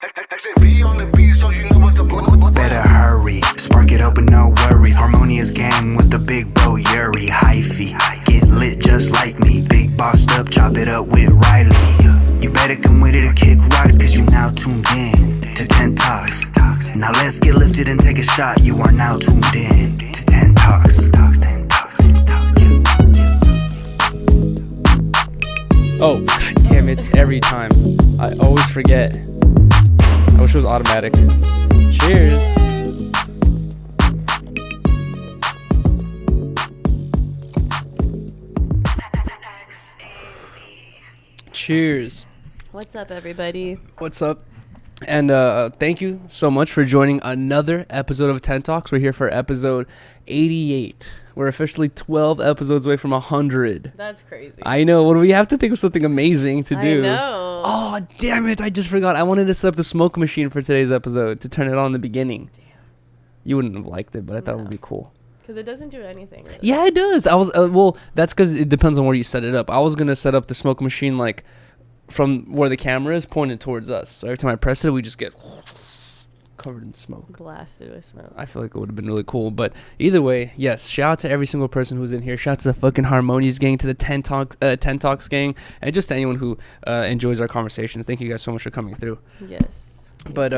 Better hurry, spark it up with no worries. Harmonious gang with the big bro Yuriy, hyphy. Get lit just like me, big bossed up, chop it up with Rylee. You better come with it or kick rocks, cause you now tuned in to 10 Talks. Now let's get lifted and take a shot. You are now tuned in to 10 Talks. Oh, god damn it, every time. I always forget. I wish it was automatic. Cheers. Cheers. What's up, everybody? What's up? And thank you so much for joining another episode of 10 Talks. We're here for episode 88. We're officially 12 episodes away from 100. That's crazy. I know. Well, we have to think of something amazing to do. I know. Oh, damn it. I just forgot. I wanted to set up the smoke machine for today's episode to turn it on in the beginning. Damn. You wouldn't have liked it, but I thought it would be cool. Because it doesn't do anything. Really. Yeah, it does. I was, well, that's because it depends on where you set it up. I was going to set up the smoke machine, like, from where the camera is pointed towards us. So every time I press it, we just get covered in smoke. Blasted with smoke. I feel like it would have been really cool. But either way, yes, shout out to every single person who's in here. Shout out to the fucking Harmonious gang, to the 10 Talks gang, and just to anyone who enjoys our conversations. Thank you guys so much for coming through. Yes. But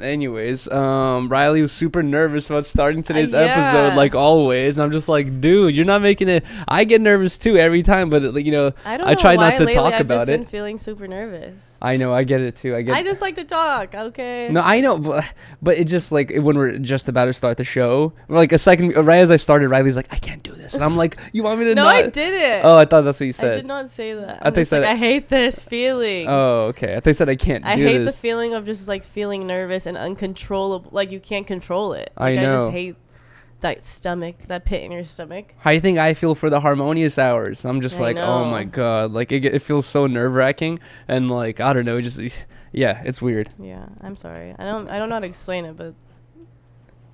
anyways, Rylee was super nervous about starting today's episode, like always. And I'm just like, dude, you're not making it. I get nervous too every time, but like, you know, I try not to talk about I've just it. been feeling super nervous. I know, I get it too. I just like to talk. Okay. No, I know, but it just like when we're just about to start the show, like a second right as I started, Rylee's like, I can't do this, and I'm like, you want me to? No, I did it. Oh, I thought that's what you said. I did not say that. I thought you said like, I hate this feeling. Oh, okay. I thought you said I can't. I do hate this. the feeling of just like feeling nervous and uncontrollable. Like you can't control it. Like, I know. I just hate that stomach, that pit in your stomach. How do you think I feel for the Harmonious hours? I'm just like, oh my god, like it feels so nerve wracking, and like I don't know, just yeah, it's weird. Yeah, I'm sorry. I don't know how to explain it, but.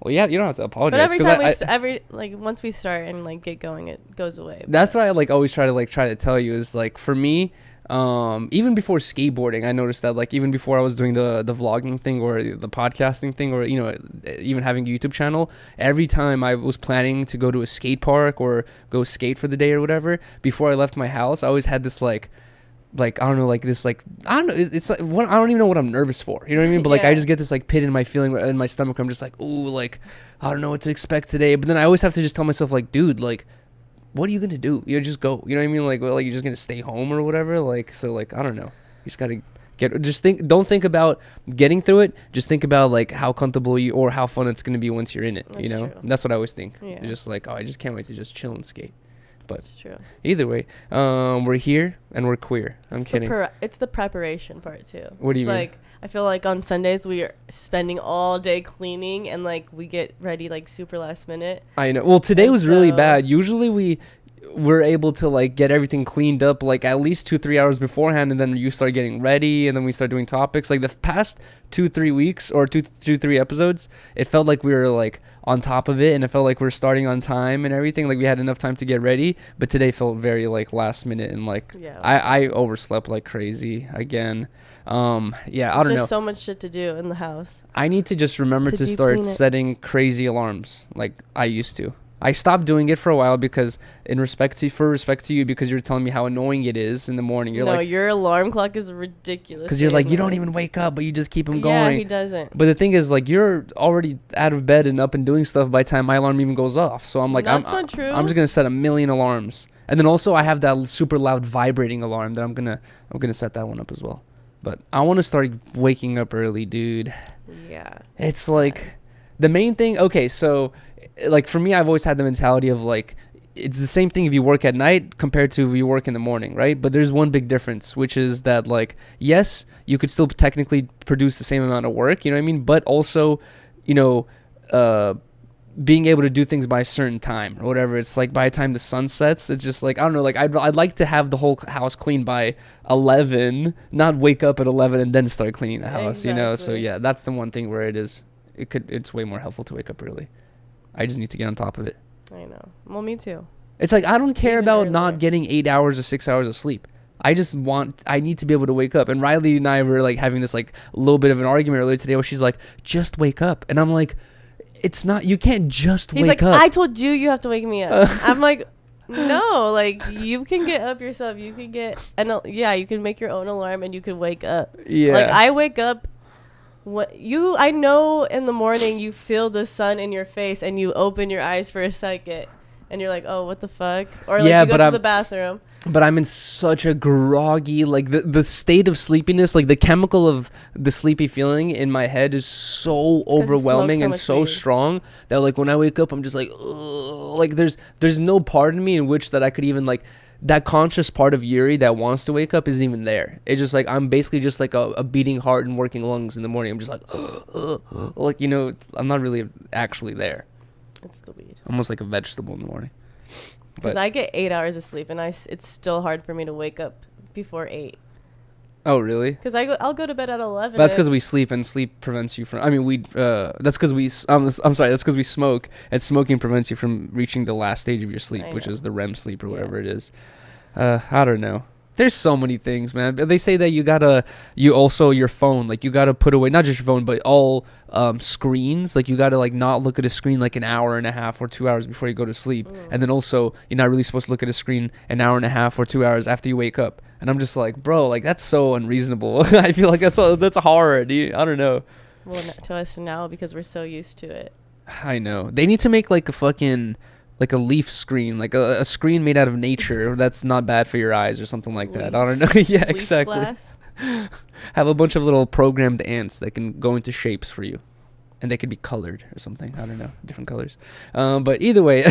Well, yeah, you don't have to apologize. But every time once we start and like get going, it goes away. That's what I like always try to tell you is like for me, even before skateboarding, I noticed that like even before I was doing the vlogging thing or the podcasting thing or, you know, even having a YouTube channel, every time I was planning to go to a skate park or go skate for the day or whatever, before I left my house, I always had this like I don't know, like this, like, I don't know, it's like, what, I don't even know what I'm nervous for, you know what I mean? But like, I just get this like pit in my feeling in my stomach. I'm just like, ooh, like, I don't know what to expect today. But then I always have to just tell myself like, dude, like, what are you gonna do? You just go, you know what I mean? Like, well, like you're just gonna stay home or whatever. Like, so like, I don't know. You just gotta don't think about getting through it. Just think about like how comfortable you or how fun it's gonna be once you're in it. That's you know, true. that's what I always think. Yeah. It's just like, oh, I just can't wait to just chill and skate. But it's true. Either way, we're here and we're queer. I'm kidding. It's the preparation part too. What do you mean? Like I feel like on Sundays we are spending all day cleaning and like we get ready like super last minute. I know. Well, today and was really bad. Usually we're able to like get everything cleaned up like at least 2-3 hours beforehand, and then you start getting ready, and then we start doing topics. Like the past 2-3 weeks or 2-3 episodes, it felt like we were like on top of it, and it felt like we're starting on time and everything, like we had enough time to get ready. But today felt very like last minute, and like I overslept like crazy again. I don't know. There's so much shit to do in the house. I need to just remember to start setting crazy alarms like I used to. I stopped doing it for a while because respect to you, because you're telling me how annoying it is in the morning. You're like, your alarm clock is ridiculous. Because you're like, you don't even wake up, but you just keep them going. Yeah, he doesn't. But the thing is, like, you're already out of bed and up and doing stuff by the time my alarm even goes off. So I'm like, That's not true. I'm just gonna set a million alarms, and then also I have that super loud vibrating alarm that I'm gonna set that one up as well. But I want to start waking up early, dude. Yeah. It's like the main thing. Okay, so. Like for me, I've always had the mentality of like, it's the same thing if you work at night compared to if you work in the morning, right? But there's one big difference, which is that like, yes, you could still technically produce the same amount of work, you know what I mean? But also, you know, being able to do things by a certain time or whatever. It's like by the time the sun sets, it's just like, I don't know, like I'd like to have the whole house clean by 11, not wake up at 11 and then start cleaning the house, you know? So yeah, that's the one thing where it's way more helpful to wake up early. I just need to get on top of it. I know. Well, me too. It's like I don't care about not getting 8 hours or 6 hours of sleep. I need to be able to wake up. And Rylee and I were like having this like little bit of an argument earlier today where she's like, just wake up. And I'm like, it's not, you can't just He's wake like, up. I told you you have to wake me up. I'm like, no, like you can get up yourself. You can get, you can make your own alarm and you can wake up. Yeah. Like I wake up. I know in the morning you feel the sun in your face and you open your eyes for a second and you're like, oh, what the fuck? Or like you go to the bathroom. But I'm in such a groggy, like the state of sleepiness, like the chemical of the sleepy feeling in my head is so overwhelming and so strong that like when I wake up, I'm just like, ugh, like there's no part of me in which that I could even like, that conscious part of Yuriy that wants to wake up isn't even there. It's just like, I'm basically just like a beating heart and working lungs in the morning. I'm just like, like, you know, I'm not really actually there. It's the weed. Almost like a vegetable in the morning. Because I get 8 hours of sleep and it's still hard for me to wake up before 8. Oh, really? Because I'll go to bed at 11. That's because we sleep, and sleep prevents you from. I mean, that's because we. I'm sorry. That's because we smoke, and smoking prevents you from reaching the last stage of your sleep, which is the REM sleep or whatever it is. I don't know. There's so many things, man. They say that you also your phone, like you gotta put away not just your phone, but all screens. Like you gotta like not look at a screen like an hour and a half or 2 hours before you go to sleep, and then also you're not really supposed to look at a screen an hour and a half or 2 hours after you wake up. And I'm just like, bro, like that's so unreasonable. I feel like that's hard. I don't know. Well, to us now because we're so used to it. I know they need to make like a fucking. Like a leaf screen, like a screen made out of nature that's not bad for your eyes or something like that. I don't know. Yeah, exactly. Glass. Have a bunch of little programmed ants that can go into shapes for you. And they could be colored or something. I don't know. Different colors. But either way,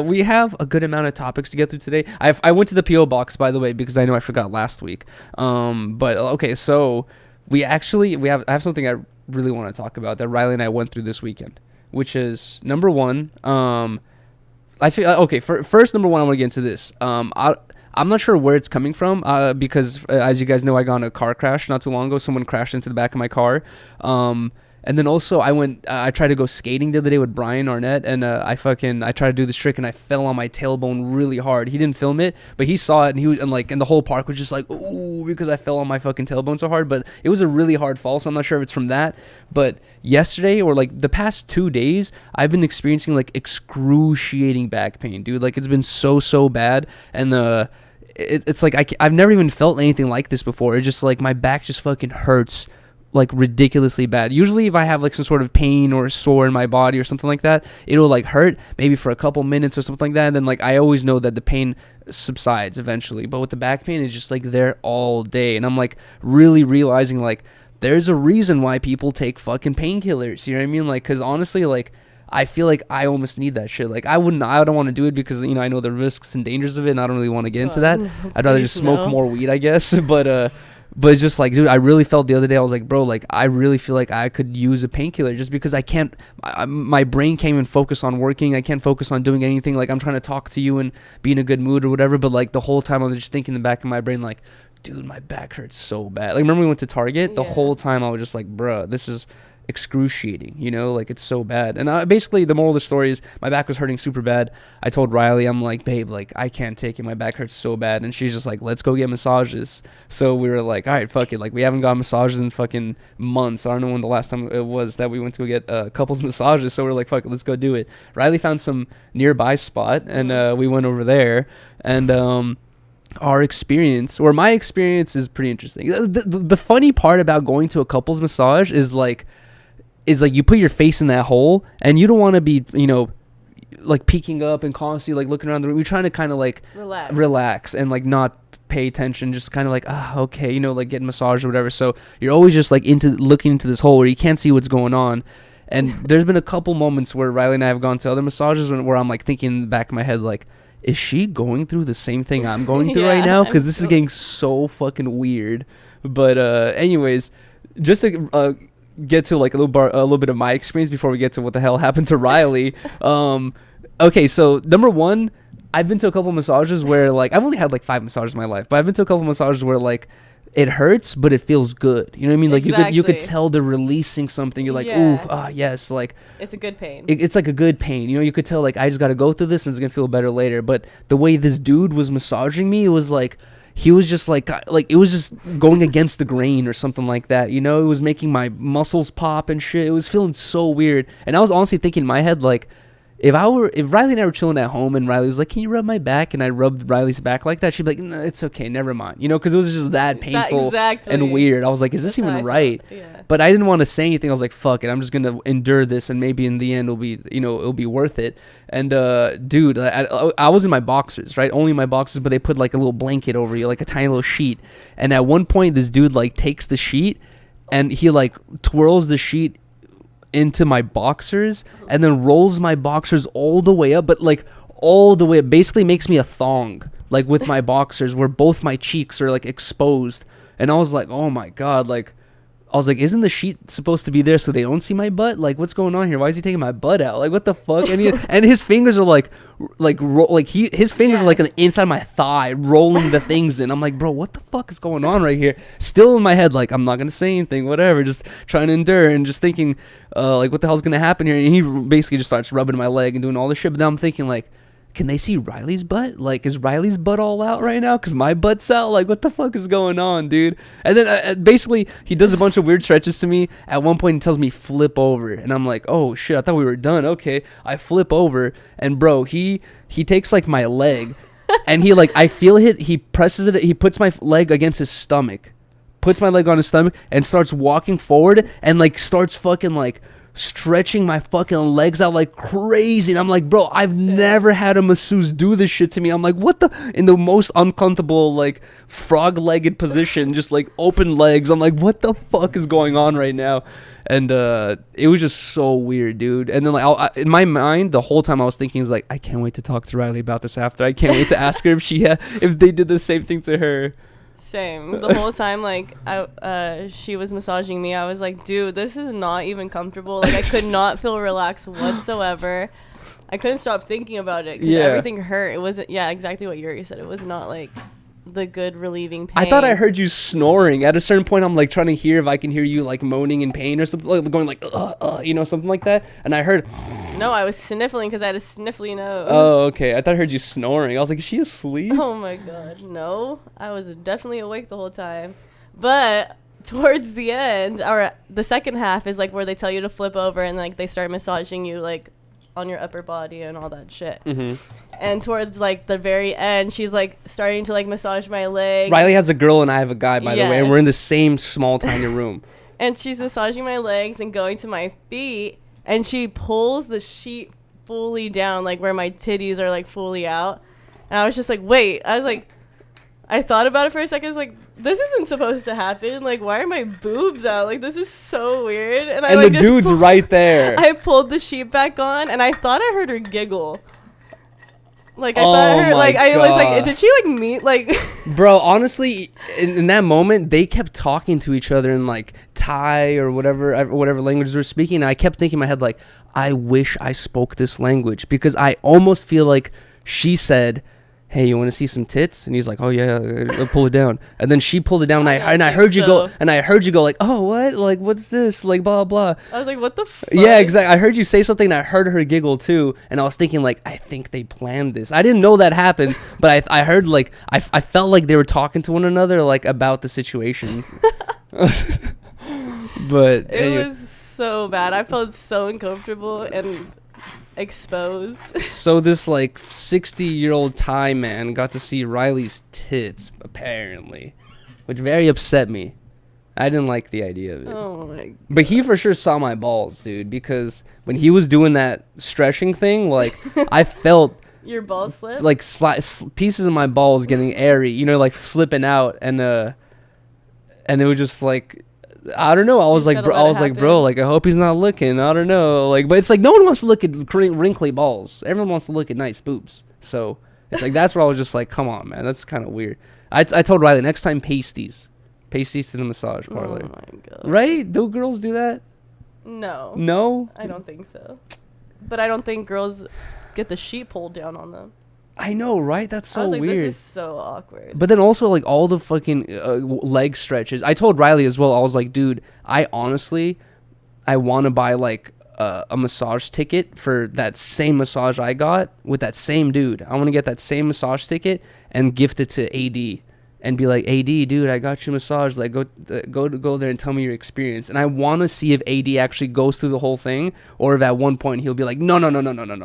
we have a good amount of topics to get through today. I went to the P.O. box, by the way, because I know I forgot last week. But okay, so I have something I really want to talk about that Rylee and I went through this weekend. Which is number one. I feel okay. First, number one, I want to get into this. I'm not sure where it's coming from. Because as you guys know, I got in a car crash not too long ago. Someone crashed into the back of my car. And then also I tried to go skating the other day with Brian Arnett, and I tried to do this trick and I fell on my tailbone really hard. He didn't film it, but he saw it, and the whole park was just like, ooh, because I fell on my fucking tailbone so hard. But it was a really hard fall, so I'm not sure if it's from that. But yesterday or like the past 2 days, I've been experiencing like excruciating back pain, dude. Like it's been so bad, and it's like I've never even felt anything like this before. It's just like my back just fucking hurts like ridiculously bad. Usually if I have like some sort of pain or sore in my body or something like that, it'll like hurt maybe for a couple minutes or something like that, and then like I always know that the pain subsides eventually. But with the back pain, it's just like there all day, and I'm like really realizing like there's a reason why people take fucking painkillers, you know what I mean? Like, because honestly, like I feel like I almost need that shit. Like I don't want to do it because, you know, I know the risks and dangers of it, and I don't really want to get into that. I'd rather just smoke more weed, I guess. But it's just like, dude, I really felt the other day, I was like, bro, like I really feel like I could use a painkiller just because I can't, my brain can't even focus on working. I can't focus on doing anything. Like I'm trying to talk to you and be in a good mood or whatever. But like the whole time I was just thinking in the back of my brain, like, dude, my back hurts so bad. Like remember we went to Target? The whole time I was just like, bruh, this is excruciating, you know, like it's so bad. And basically the moral of the story is my back was hurting super bad. I told Rylee, I'm like, babe, like I can't take it, my back hurts so bad. And she's just like, let's go get massages. So we were like, all right, fuck it, like we haven't got massages in fucking months. I don't know when the last time it was that we went to go get couples massages. So we're like, fuck it, let's go do it. Rylee found some nearby spot, and we went over there, and my experience is pretty interesting. The funny part about going to a couples massage is like you put your face in that hole, and you don't want to be, you know, like peeking up and constantly like looking around the room. You're trying to kind of like relax and like not pay attention, just kind of like, okay, you know, like getting massage or whatever. So you're always just like looking into this hole where you can't see what's going on. And there's been a couple moments where Rylee and I have gone to other massages where I'm like thinking in the back of my head, like, is she going through the same thing I'm going through right now? Because this is getting so fucking weird. But anyways, just to get to like a little bit of my experience before we get to what the hell happened to Rylee. Okay, so number one, I've been to a couple massages where like I've only had like 5 massages in my life, but I've been to a couple massages where like it hurts, but it feels good. You know what I mean? Like you could Exactly. tell they're releasing something. You're like, Yeah. ooh, yes, like It's a good pain. it's like a good pain. You know, you could tell like I just got to go through this and it's gonna feel better later. But the way this dude was massaging me, it was like he was just like it was just going against the grain or something like that. You know, it was making my muscles pop and shit. It was feeling so weird. And I was honestly thinking in my head like, if Rylee and I were chilling at home and Rylee was like, "Can you rub my back?" and I rubbed Riley's back like that, she'd be like, "No, it's okay, never mind." You know, because it was just that painful exactly. and weird. I was like, "Is this That's how even I right?" felt. Yeah. But I didn't want to say anything. I was like, "Fuck it, I'm just gonna endure this, and maybe in the end it'll be worth it." And dude, I was in my boxers, right? Only my boxers, but they put like a little blanket over you, like a tiny little sheet. And at one point, this dude like takes the sheet and he like twirls the sheet into my boxers and then rolls my boxers all the way up, but like all the way up, basically makes me a thong, like with my boxers where both my cheeks are like exposed. And I was like, oh my God, like I was like, isn't the sheet supposed to be there so they don't see my butt? Like, what's going on here? Why is he taking my butt out? Like, what the fuck? And and his fingers are his fingers are like on the inside of my thigh, rolling the things in. I'm like, bro, what the fuck is going on right here? Still in my head, like, I'm not gonna say anything, whatever, just trying to endure and just thinking, like, what the hell's gonna happen here? And he basically just starts rubbing my leg and doing all this shit. But then I'm thinking, like, can they see Riley's butt? Like, is Riley's butt all out right now? Because my butt's out? Like, what the fuck is going on, dude? And then basically, he does a bunch of weird stretches to me. At one point, he tells me, flip over. And I'm like, oh, shit, I thought we were done. Okay. I flip over. And, bro, he takes, like, my leg. And he, like, I feel it. He presses it. He puts my leg against his stomach. Puts my leg on his stomach and starts walking forward. And, like, starts fucking, like, stretching my fucking legs out like crazy. And I'm like, bro, I've never had a masseuse do this shit to me. I'm like, what the, in the most uncomfortable, like, frog-legged position, just like open legs. I'm like, what the fuck is going on right now? And it was just so weird, dude. And then like in my mind the whole time I was thinking is like, I can't wait to talk to Rylee about this after. I can't wait to ask her if they did the same thing to her. Same. The whole time, like, she was massaging me, I was like, dude, this is not even comfortable. Like, I could not feel relaxed whatsoever. I couldn't stop thinking about it because everything hurt. It wasn't, exactly what Yuriy said. It was not, like, the good relieving pain. I thought I heard you snoring. At a certain point, I'm, like, trying to hear if I can hear you, like, moaning in pain or something, like, going, like, you know, something like that. And I heard... No, I was sniffling because I had a sniffly nose. Oh, okay. I thought I heard you snoring. I was like, is she asleep? Oh, my God. No. I was definitely awake the whole time. But towards the end, or the second half is, like, where they tell you to flip over and, like, they start massaging you, like, on your upper body and all that shit. Mm-hmm. And towards, like, the very end, she's, like, starting to, like, massage my leg. Rylee has a girl and I have a guy, by the way, and we're in the same small, tiny room. And she's massaging my legs and going to my feet, and she pulls the sheet fully down, like, where my titties are, like, fully out. And I was just like, wait. I was like, I thought about it for a second. I was like, this isn't supposed to happen. Like, why are my boobs out? Like, this is so weird. And I, like, the dude's right there. I pulled the sheet back on, and I thought I heard her giggle. Like, I thought her, like, I was like, did she, like, meet, like... Bro, honestly, in that moment, they kept talking to each other in, like, Thai or whatever language they're speaking. And I kept thinking in my head, like, I wish I spoke this language. Because I almost feel like she said... Hey, you want to see some tits? And he's like, oh yeah, I'll pull it down. And then she pulled it down, and I heard you go, like, oh what? Like, what's this? Like, blah blah. I was like, what the fuck? Yeah, exactly. I heard you say something, and I heard her giggle too, and I was thinking like, I think they planned this. I didn't know that happened, but I heard like, I felt like they were talking to one another like about the situation. But it was so bad. I felt so uncomfortable and exposed. So this like 60-year-old Thai man got to see Riley's tits apparently, which very upset me. I didn't like the idea of it. Oh my God. But he for sure saw my balls, dude, because when he was doing that stretching thing, like I felt your balls slip, like pieces of my balls getting airy, you know, like slipping out, and it was just like, I don't know. I was like, bro, like, I hope he's not looking. I don't know. Like, but it's like, no one wants to look at wrinkly balls. Everyone wants to look at nice boobs. So it's like, that's where I was just like, come on, man. That's kind of weird. I told Rylee, next time, pasties to the massage parlor. Oh my God. Right? Do girls do that? No. I don't think so. But I don't think girls get the sheet pulled down on them. I know, right? That's I so was like, weird. this is so awkward. But then also, like, all the fucking leg stretches. I told Rylee as well. I was like, dude, I honestly want to buy, like, a massage ticket for that same massage I got with that same dude. I want to get that same massage ticket and gift it to AD and be like, AD, dude, I got you a massage. Like, go there and tell me your experience. And I want to see if AD actually goes through the whole thing, or if at one point he'll be like, no,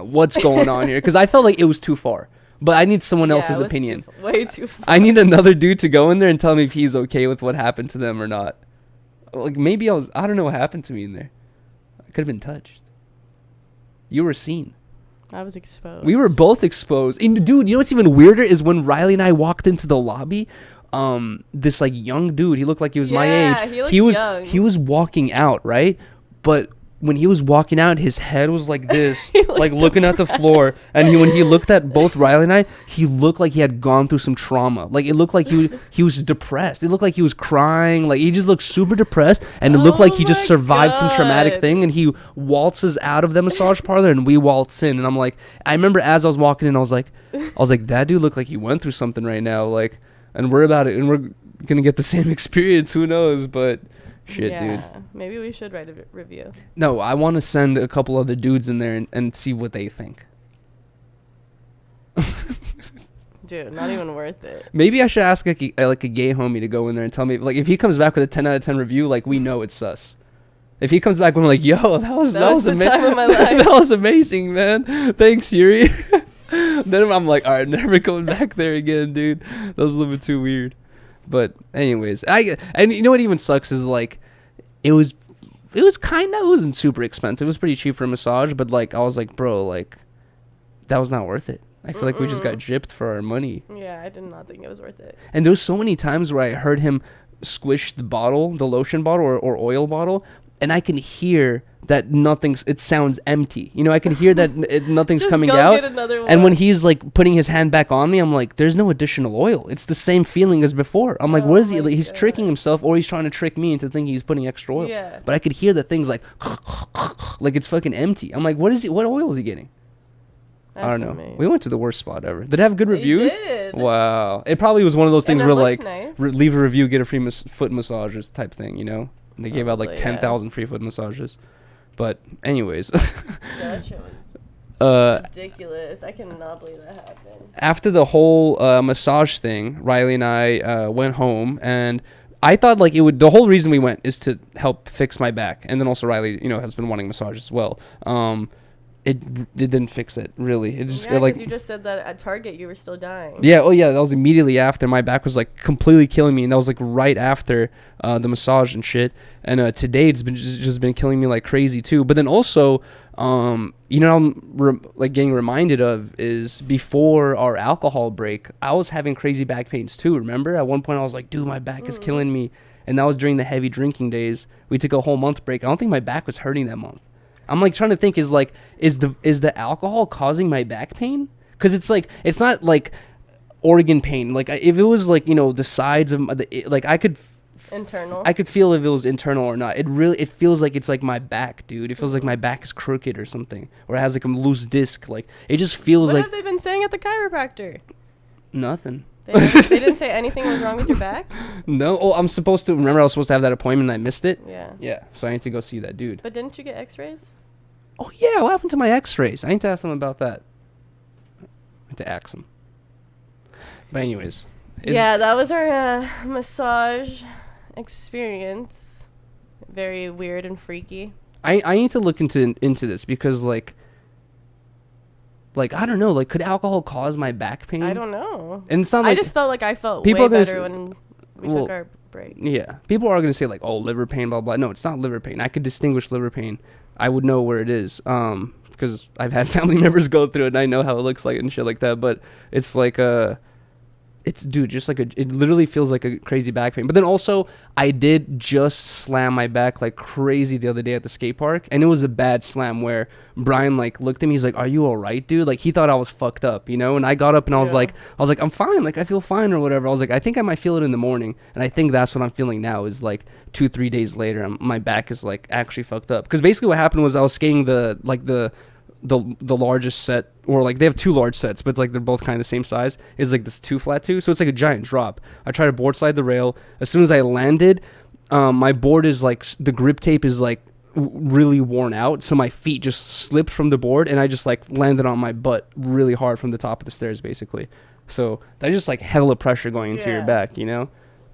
what's going on here? Because I felt like it was too far. But I need someone else's opinion. Way too far. I need another dude to go in there and tell me if he's okay with what happened to them or not. Like, maybe I don't know what happened to me in there. I could have been touched. You were seen. I was exposed. We were both exposed. And dude, you know what's even weirder is when Rylee and I walked into the lobby, this like young dude, he looked like he was my age. He looked young. He was walking out, right? But when he was walking out, his head was like this, like looking at the floor. And when he looked at both Rylee and I, he looked like he had gone through some trauma. Like, it looked like he was depressed. It looked like he was crying. Like, he just looked super depressed. And it looked like he just survived some traumatic thing. And he waltzes out of the massage parlor, and we waltz in. And I'm like, I remember as I was walking in, I was like, that dude looked like he went through something right now. Like, and we're about it, and we're gonna get the same experience. Who knows? But shit, dude. Maybe we should write a review. No, I want to send a couple other dudes in there and see what they think. Dude, not even worth it. Maybe I should ask like a gay homie to go in there and tell me, like, if he comes back with a 10 out of 10 review, like, we know it's sus. If he comes back and we're like, yo, that was the time of my life. That was amazing, man. Thanks, Yuri. Then I'm like, all right, never going back there again, dude. That was a little bit too weird. But anyways, and you know what even sucks is, like, it wasn't super expensive. It was pretty cheap for a massage, but, like, I was like, bro, like, that was not worth it. I feel like we just got gypped for our money. Yeah, I did not think it was worth it. And there was so many times where I heard him squish the bottle, the lotion bottle or oil bottle, and I can hear that it sounds empty. You know, I can hear that nothing's Just coming go out. get another one. And when he's, like, putting his hand back on me, I'm like, there's no additional oil. It's the same feeling as before. I'm like, what is he? Like, he's tricking himself, or he's trying to trick me into thinking he's putting extra oil. Yeah. But I could hear the things like it's fucking empty. I'm like, what oil is he getting? I don't know. Amazing. We went to the worst spot ever. Did it have good reviews? It did. Wow. It probably was one of those things And it where, looked like, nice. leave a review, get a free foot massages type thing, you know? And they gave out, like, Probably, 10,000 free foot massages. But anyways. That shit was ridiculous. I cannot believe that happened. After the whole massage thing, Rylee and I went home, and I thought, like, the whole reason we went is to help fix my back. And then also Rylee, you know, has been wanting massages as well. It didn't fix it, really. It just, Yeah, like, because you just said that at Target you were still dying. yeah, oh yeah, that was immediately after. My back was, like, completely killing me, and that was, like, right after the massage and shit. And today it's been just been killing me like crazy too. But then also, you know, I'm like getting reminded of is before our alcohol break, I was having crazy back pains too. Remember, at one point I was like, dude, my back is killing me, and that was during the heavy drinking days. We took a whole month break. I don't think my back was hurting that month. I'm like trying to think, is the alcohol causing my back pain? Because it's like, it's not like organ pain. Like, if it was like, you know, the sides of like I could feel if it was internal or not. It feels like it's like my back, dude. It feels like my back is crooked or something, or it has like a loose disc. Like, it just feels What like have they been saying at the chiropractor? nothing. They didn't say anything was wrong with your back? No. Oh, I was supposed to have that appointment and I missed it. Yeah. Yeah. So I need to go see that dude. But didn't you get x-rays? Oh yeah, what happened to my x-rays? I need to ask them about that. I need to ask them. But anyways. Yeah, that was our massage experience. Very weird and freaky. I need to look into this because like I don't know, like, could alcohol cause my back pain? I don't know. And it's not like I just felt like I felt people way are gonna better when we took our break. Yeah. People are going to say like, oh, liver pain, blah, blah. No, it's not liver pain. I could distinguish liver pain. I would know where it is. Because I've had family members go through it and I know how it looks like and shit like that. But it's like it's, dude, just like it literally feels like a crazy back pain. But then also, I did just slam my back like crazy the other day at the skate park, and it was a bad slam where Brian like looked at me, he's like, "Are you all right, dude?" Like, he thought I was fucked up, you know. And I got up and I was like, "I'm fine. Like, I feel fine or whatever." I was like, "I think I might feel it in the morning," and I think that's what I'm feeling now. Is like 2-3 days later, my back is like actually fucked up. Because basically what happened was I was skating the the largest set, or like they have two large sets, but like they're both kind of the same size, is like this 2 flat 2, so it's like a giant drop. I tried to board slide the rail. As soon as I landed, my board is like, the grip tape is like really worn out, so my feet just slipped from the board, and I just like landed on my butt really hard from the top of the stairs, basically. So that's just like hella pressure going into your back, you know.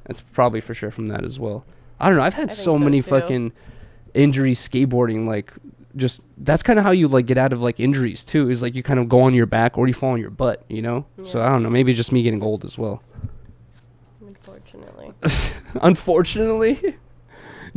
That's probably for sure from that as well. I don't know. I've had so many fucking injuries skateboarding. Like, just that's kind of how you like get out of like injuries too. Is like you kind of go on your back or you fall on your butt, you know. Yeah. So I don't know. Maybe just me getting old as well. Unfortunately. Unfortunately.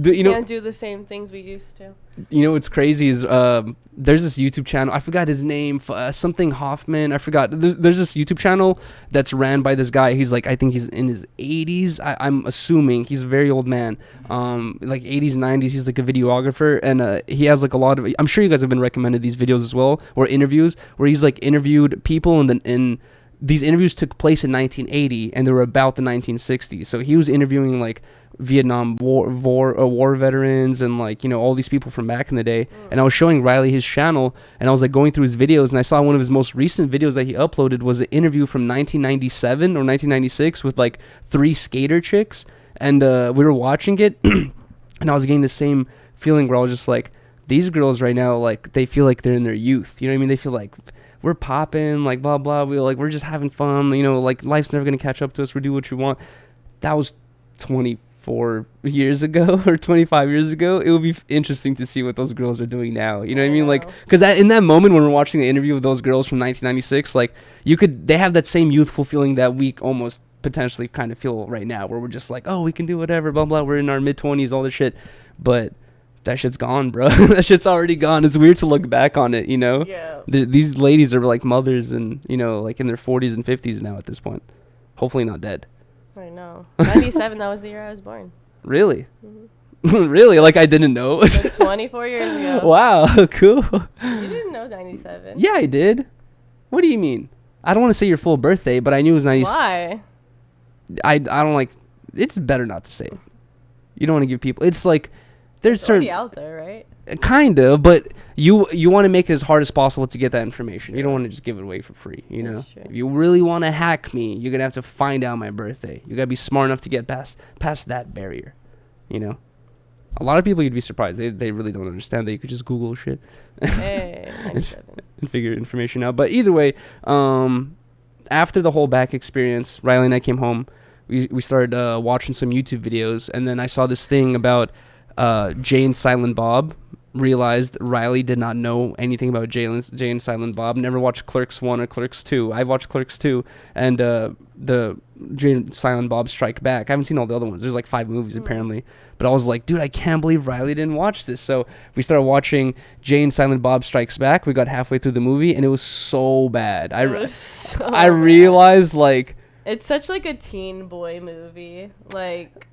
Can't do the same things we used to. You know what's crazy is there's this YouTube channel. I forgot his name. Something Hoffman. I forgot. There's this YouTube channel that's ran by this guy. He's like, I think he's in his 80s. I'm assuming he's a very old man. Like 80s, 90s. He's like a videographer, and he has like a lot of. I'm sure you guys have been recommended these videos as well, or interviews where he's like interviewed people, and these interviews took place in 1980, and they were about the 1960s. So he was interviewing like Vietnam war veterans and like, you know, all these people from back in the day. And I was showing Rylee his channel, and I was like going through his videos, and I saw one of his most recent videos that he uploaded was an interview from 1997 or 1996 with like 3 skater chicks, and we were watching it and I was getting the same feeling where I was just like, these girls right now, like, they feel like they're in their youth, you know what I mean? They feel like we're popping, like blah blah, we're just having fun, you know, like life's never gonna catch up to us, we do what you want. That was 24 years ago or 25 years ago. It would be interesting to see what those girls are doing now, you know what I mean? Like, because in that moment when we're watching the interview with those girls from 1996, like, they have that same youthful feeling that we almost potentially kind of feel right now, where we're just like, oh, we can do whatever, blah blah, we're in our mid-20s, all this shit. But that shit's gone, bro. That shit's already gone. It's weird to look back on it, you know? Yeah. These ladies are like mothers and, you know, like in their 40s and 50s now at this point. Hopefully not dead. I know. 97, that was the year I was born. Really? Mm-hmm. Really? Like, I didn't know. So 24 years ago. Wow, cool. You didn't know 97. Yeah, I did. What do you mean? I don't want to say your full birthday, but I knew it was 97. Why? I don't like, it's better not to say it. You don't want to give people, it's like, there's it's certain already out there, right? Kind of, but you want to make it as hard as possible to get that information. You don't want to just give it away for free, you know? If you really want to hack me, you're going to have to find out my birthday. You got to be smart enough to get past that barrier, you know? A lot of people, you'd be surprised. They really don't understand that you could just Google shit hey, and figure information out. But either way, after the whole back experience, Rylee and I came home. We started watching some YouTube videos, and then I saw this thing about Jay and Silent Bob. Realized Rylee did not know anything about Jay and Silent Bob. Never watched Clerks 1 or Clerks 2. I watched Clerks 2 and the Jay and Silent Bob Strike Back. I haven't seen all the other ones. There's like 5 movies apparently. But I was like, dude, I can't believe Rylee didn't watch this. So we started watching Jay and Silent Bob Strikes Back. We got halfway through the movie and it was so bad. I realized like, it's such like a teen boy movie, like.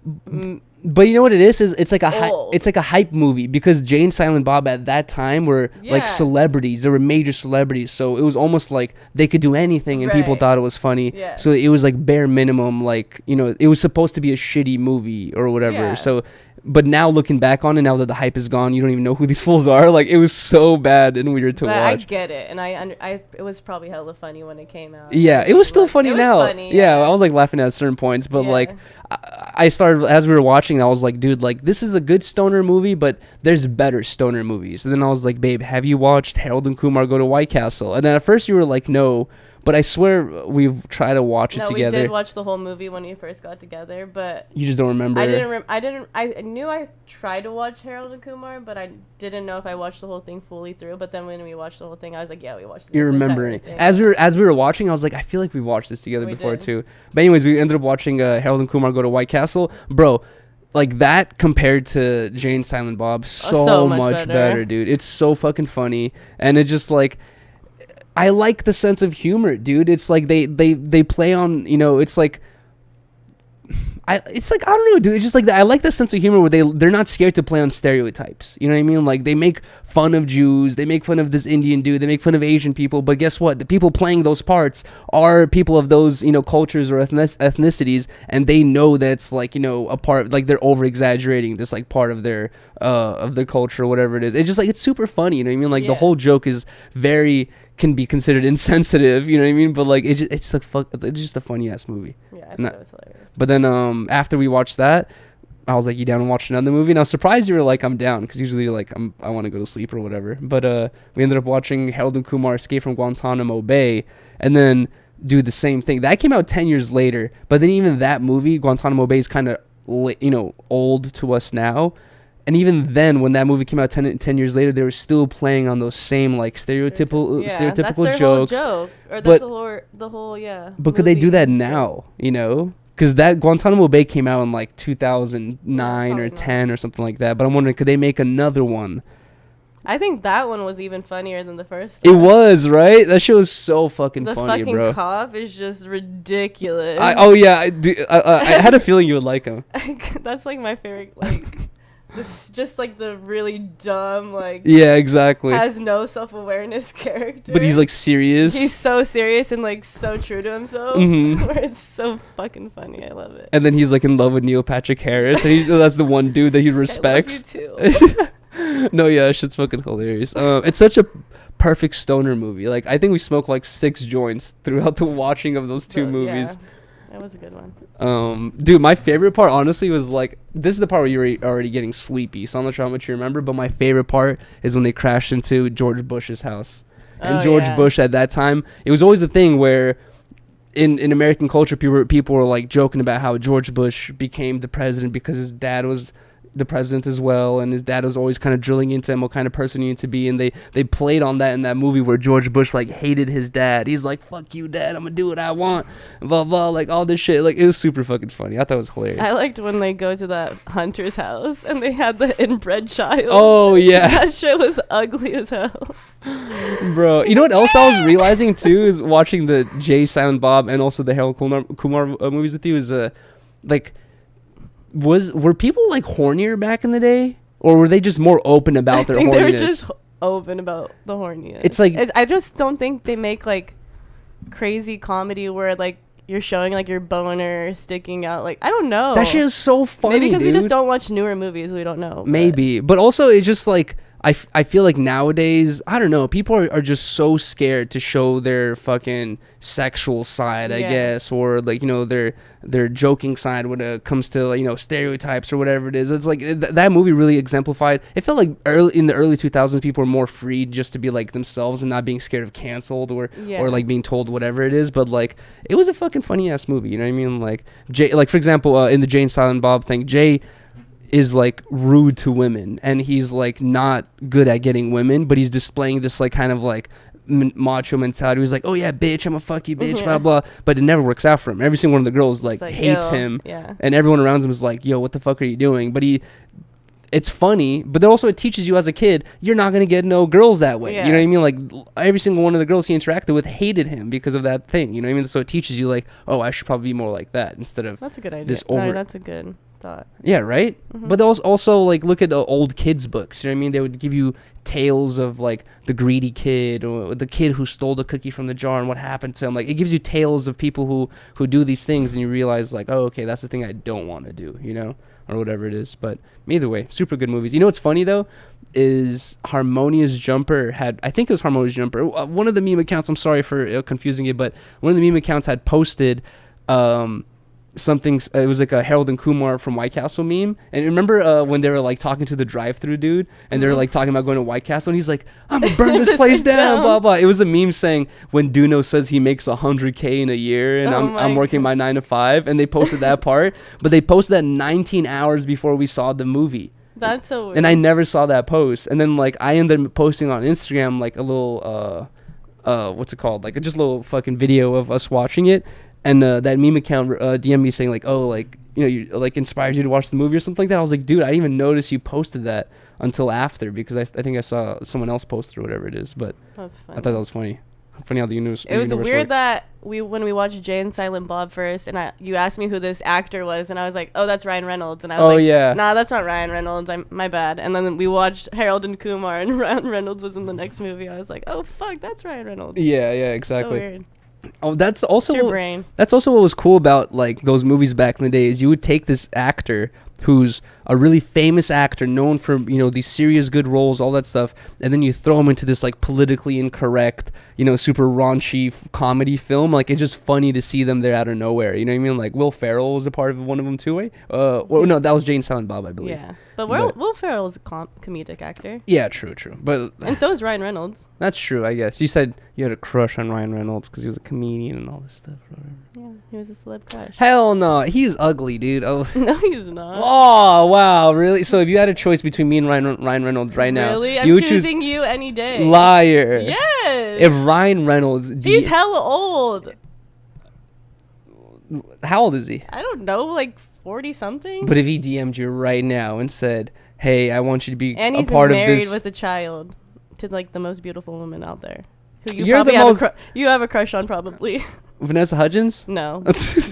But you know what it is it's like a hype movie, because Jay and Silent Bob at that time were like celebrities. They were major celebrities, so it was almost like they could do anything, and people thought it was funny. Yeah. So it was like bare minimum, like, you know, it was supposed to be a shitty movie or whatever. Yeah. So. But now looking back on it, now that the hype is gone, you don't even know who these fools are. Like, it was so bad and weird to watch. I get it, and it was probably hella funny when it came out. Yeah, it was still funny it now. Was funny, yeah, I was like laughing at certain points, but like, I started as we were watching. I was like, dude, like, this is a good stoner movie, but there's better stoner movies. And then I was like, babe, have you watched Harold and Kumar Go to White Castle? And then at first you were like, no. But I swear we've tried to watch it together. We did watch the whole movie when we first got together, but you just don't remember. I knew I tried to watch Harold and Kumar, but I didn't know if I watched the whole thing fully through. But then when we watched the whole thing, I was like, yeah, we watched. You're remembering it as we were watching. I was like, I feel like we watched this together before too. But anyways, we ended up watching Harold and Kumar Go to White Castle, bro. Like, that compared to Jay and Silent Bob, so much better, dude. It's so fucking funny, and it just like. I like the sense of humor, dude. It's like they play on, you know, it's like it's like, I don't know, dude. It's just like I like the sense of humor where they're not scared to play on stereotypes. You know what I mean? Like they make fun of Jews, they make fun of this Indian dude, they make fun of Asian people. But guess what? The people playing those parts are people of those, you know, cultures or ethnicities, and they know that it's like, you know, a part, like they're over exaggerating this like part of their culture or whatever it is. It's just like, it's super funny. You know what I mean? Like the whole joke is can be considered insensitive, you know what I mean? But like it's just a funny ass movie. Yeah, I thought it was hilarious. But then after we watched that, I was like, you down to watch another movie? And I was surprised you were like, I'm down, because usually you're like, I want to go to sleep or whatever. But we ended up watching Harold and Kumar Escape from Guantanamo Bay, and then do the same thing. That came out 10 years later, but then even that movie, Guantanamo Bay, is kind of, you know, old to us now. And even then, when that movie came out 10 years later, they were still playing on those same like stereotypical that's their jokes. Whole joke. Or that's the whole But could they do that now? You know, because that Guantanamo Bay came out in like 2009 or 10 or something like that. But I'm wondering, could they make another one? I think that one was even funnier than the first one. It one. was, right? That shit was so fucking funny, bro. The fucking cop is just ridiculous. I had a feeling you would like him. That's like my favorite, like... This just like the really dumb, like, yeah, exactly, has no self-awareness character, but he's like serious. He's so serious and like so true to himself. Where it's so fucking funny. I love it. And then he's like in love with Neil Patrick Harris, and that's the one dude that he respects. I love you too. No, yeah, shit's fucking hilarious. It's such a perfect stoner movie. Like I think we smoked like 6 joints throughout the watching of those two movies. Yeah. That was a good one. Dude, my favorite part, honestly, was like, this is the part where you're already getting sleepy, so I'm not sure how much you remember, but my favorite part is when they crashed into George Bush's house. And George Bush at that time, it was always a thing where in American culture, people were like joking about how George Bush became the president because his dad was the president as well, and his dad was always kind of drilling into him what kind of person you need to be, and they played on that in that movie where George Bush like hated his dad. He's like, fuck you, dad, I'm gonna do what I want, blah blah, like all this shit. Like it was super fucking funny. I thought it was hilarious. I liked when they go to that hunter's house and they had the inbred child. Oh yeah, that shit was ugly as hell. Bro, you know what else I was realizing too is watching the Jay, Silent Bob and also the Harold Kumar movies with you is like, were people like hornier back in the day, or were they just more open about their horniness? They were just open about the horniness. It's like I just don't think they make like crazy comedy where like you're showing like your boner sticking out. Like I don't know. That shit is so funny. Maybe because we just don't watch newer movies. We don't know. Maybe, but also it's just like I feel like nowadays, I don't know, people are just so scared to show their fucking sexual side, I guess, or like, you know, their joking side when it comes to, you know, stereotypes or whatever it is. It's like that movie really exemplified. It felt like in the early 2000s, people were more free just to be like themselves and not being scared of canceled or like being told whatever it is. But like, it was a fucking funny ass movie. You know what I mean? Like Jay, like for example, in the Jay and Silent Bob thing, Jay is like rude to women, and he's like not good at getting women, but he's displaying this like kind of like macho mentality. He's like, oh yeah, bitch, I'm a fuck you, bitch, blah blah. But it never works out for him. Every single one of the girls like hates him, and everyone around him is like, yo, what the fuck are you doing? But it's funny, but then also it teaches you as a kid, you're not gonna get no girls that way. You know what I mean? Like every single one of the girls he interacted with hated him because of that thing. You know what I mean? So it teaches you like, oh, I should probably be more like that instead of that's a good idea. That's a good thought. Yeah, right? But also like look at old kids books. You know what I mean? They would give you tales of like the greedy kid or the kid who stole the cookie from the jar and what happened to him. Like it gives you tales of people who do these things, and you realize like, oh, okay, that's the thing I don't want to do, you know, or whatever it is. But either way, super good movies. You know what's funny though is Harmonious Jumper had, I think it was Harmonious Jumper, one of the meme accounts, I'm sorry for confusing it, but one of the meme accounts had posted something. It was like a Harold and Kumar from White Castle meme. And remember when they were like talking to the drive-through dude, and they were like talking about going to White Castle, and he's like, I'm gonna burn this place down, blah blah. It was a meme saying when Duno says he makes $100K in a year, and I'm working my 9 to 5, and they posted that part, but they posted that 19 hours before we saw the movie. That's so weird. And I never saw that post. And then like I ended up posting on Instagram like a little what's it called, like just a little fucking video of us watching it. And that meme account DM'd me saying like, oh, like, you know, you like inspired you to watch the movie or something like that. I was like, dude, I didn't even notice you posted that until after, because I think I saw someone else post it or whatever it is. But that's funny. I thought that was funny. Funny how the universe. It was universe weird works. that when we watched Jay and Silent Bob first, and you asked me who this actor was, and I was like, oh, that's Ryan Reynolds, and I was Oh, like, yeah. nah, that's not Ryan Reynolds. My bad. And then we watched Harold and Kumar, and Ryan Reynolds was in the next movie. I was like, oh fuck, that's Ryan Reynolds. Yeah, So exactly. weird. Oh, that's also It's your brain. That's also what was cool about like those movies back in the day is you would take this actor who's a really famous actor known for these serious good roles, all that stuff, and then you throw him into this like politically incorrect super raunchy comedy film. Like it's just funny to see them there out of nowhere, you know what I mean? Like Will Ferrell was a part of one of them too, right? Well, no, that was Jane Silent Bob, I believe. Yeah, but Will Ferrell's a comedic actor, Yeah, true, but and so is Ryan Reynolds. that's true, I guess. You said you had a crush on Ryan Reynolds because he was a comedian and all this stuff. Yeah, he was a celeb crush. Hell no, he's ugly, dude. Oh. No, he's not. Oh wow, really? So if you had a choice between me and Ryan Reynolds right now, Really? I'm you would choose choosing you any day. liar. Yes. If Ryan Reynolds, He's hella old. how old is he? I don't know, like 40 something. But if he DM'd you right now and said, "Hey, I want you to be And a he's part of married this," with a child to like the most beautiful woman out there, who you You're probably the have most- you have a crush on probably. Vanessa Hudgens? No,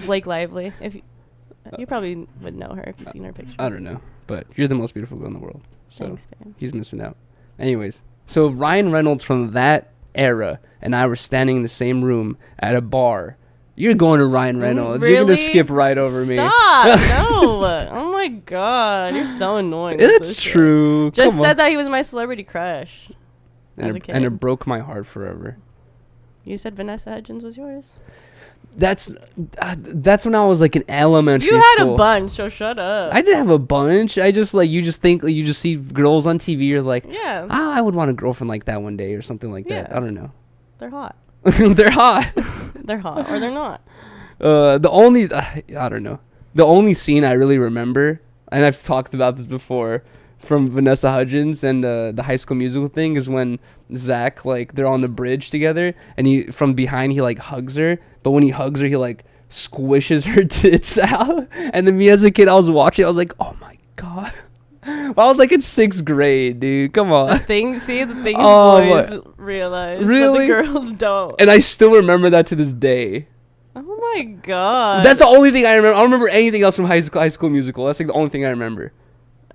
Blake Lively. If you probably would know her if you've seen her picture. I don't know, but you're the most beautiful girl in the world. So Thanks, man. he's missing out. Anyways, so if Ryan Reynolds from that era and I were standing in the same room at a bar, you're going to Ryan Reynolds. You're Really? gonna skip right over me. Stop! No! Oh my god, you're so annoying. with It's this shit. true. Just Come on. said that he was my celebrity crush. As a kid. And it broke my heart forever. You said Vanessa Hudgens was yours. That's when I was like in elementary You had school. a bunch, so shut up. I did have a bunch. I just like you just think like, you just see girls on TV. You're like, Yeah, I would want a girlfriend like that one day or something like that. Yeah. I don't know. they're hot. They're hot. They're hot, or they're not. The only I don't know. The only scene I really remember, and I've talked about this before, from Vanessa Hudgens and the High School Musical thing is when Zach like they're on the bridge together and he from behind he like hugs her, but when he hugs her he like squishes her tits out. And then me as a kid I was watching, I was like, oh my god. I was like in 6th grade, dude. Come on. The things Oh, boys realize, Really? but the girls don't. And I still remember that to this day. Oh my god. That's the only thing I remember. I don't remember anything else from High School Musical. That's like the only thing I remember.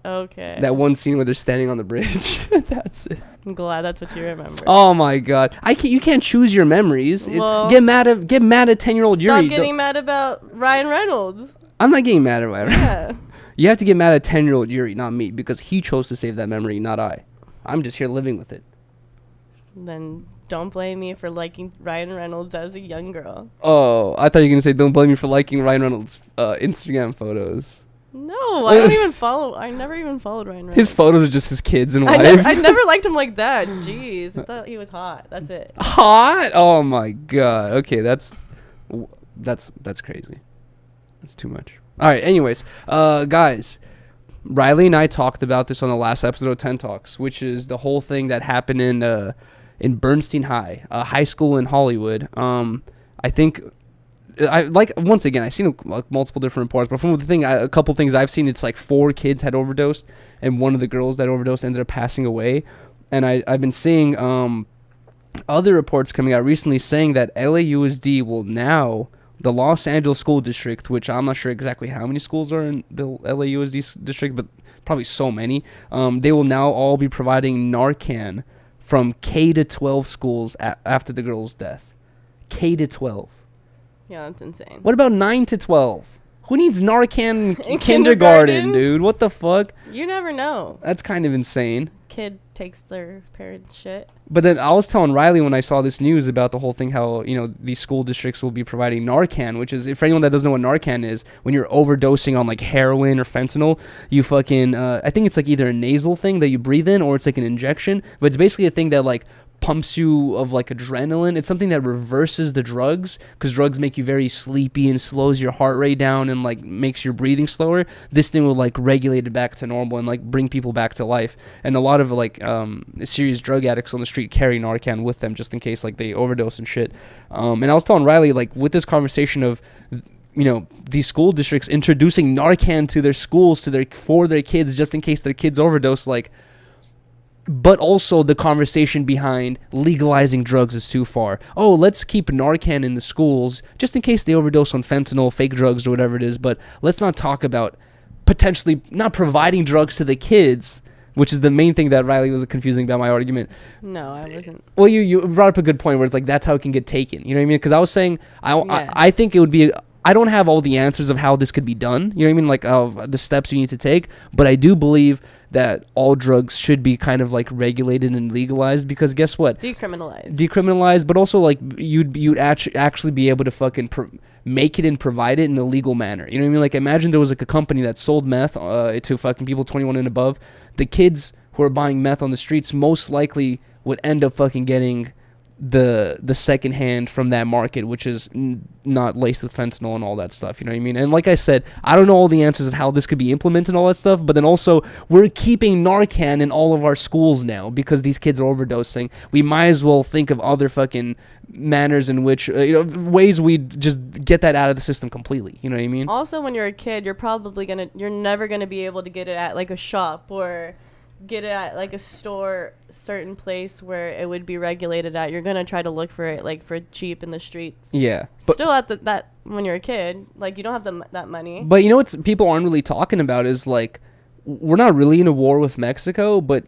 Okay. That one scene where they're standing on the bridge. That's it. I'm glad that's what you remember. Oh my god. You can't choose your memories. Well, get mad at 10-year-old Stop Yuriy. getting mad about Ryan Reynolds. I'm not getting mad at Ryan. Yeah. You have to get mad at 10-year-old Yuriy, not me, because he chose to save that memory, not I. I'm just here living with it. Then don't blame me for liking Ryan Reynolds as a young girl. Oh, I thought you were gonna say don't blame me for liking Ryan Reynolds' Instagram photos. No, I don't even follow. I never even followed Ryan Reynolds. His photos are just his kids and wife. I never liked him like that. Jeez, I thought he was hot. That's it. Hot? Oh my god. Okay, that's crazy. That's too much. All right. Anyways, guys, Rylee and I talked about this on the last episode of 10 Talks, which is the whole thing that happened in Bernstein High, a high school in Hollywood. I think. Once again, I've seen like multiple different reports, but from a couple things I've seen, it's like 4 kids had overdosed, and one of the girls that overdosed ended up passing away. And I've been seeing other reports coming out recently saying that LAUSD will now, the Los Angeles School District, which I'm not sure exactly how many schools are in the LAUSD district, but probably so many, they will now all be providing Narcan from K to 12 schools after the girl's death. K to 12. Yeah, that's insane. What about 9 to 12? Who needs Narcan in In kindergarten, kindergarten? dude? What the fuck? You never know. That's kind of insane. Kid takes their parents' shit. But then I was telling Rylee when I saw this news about the whole thing, how, these school districts will be providing Narcan, which is, for anyone that doesn't know what Narcan is, when you're overdosing on like heroin or fentanyl, you fucking, I think it's like either a nasal thing that you breathe in or it's like an injection, but it's basically a thing that like pumps you of like adrenaline. It's something that reverses the drugs, because drugs make you very sleepy and slows your heart rate down and like makes your breathing slower. This thing will like regulate it back to normal and like bring people back to life. And a lot of like serious drug addicts on the street carry Narcan with them just in case like they overdose and shit. And I was telling Rylee, like, with this conversation of these school districts introducing Narcan to their schools for their kids just in case their kids overdose, like, but also the conversation behind legalizing drugs is too far. Oh, let's keep Narcan in the schools just in case they overdose on fentanyl, fake drugs, or whatever it is. But let's not talk about potentially not providing drugs to the kids, which is the main thing that Rylee was confusing about my argument. No, I wasn't. Well, you brought up a good point where it's like that's how it can get taken. You know what I mean? Because I was saying I think it would be. I don't have all the answers of how this could be done. You know what I mean? Like of the steps you need to take. But I do believe that all drugs should be kind of like regulated and legalized, because guess what? Decriminalized, but also like you'd actually be able to fucking make it and provide it in a legal manner. You know what I mean? Like imagine there was like a company that sold meth to fucking people 21 and above. The kids who are buying meth on the streets most likely would end up fucking getting the second hand from that market, which is not laced with fentanyl and all that stuff. You know what I mean? And like I said, I don't know all the answers of how this could be implemented and all that stuff, but then also we're keeping Narcan in all of our schools now because these kids are overdosing. We might as well think of other fucking manners in which ways we just get that out of the system completely. You know what I mean? Also, when you're a kid, you're never gonna be able to get it at like a shop or get it at like a store, certain place where it would be regulated at. You're gonna try to look for it like for cheap in the streets. Yeah, still at that when you're a kid, like you don't have that money. But you know what people aren't really talking about is like we're not really in a war with Mexico, but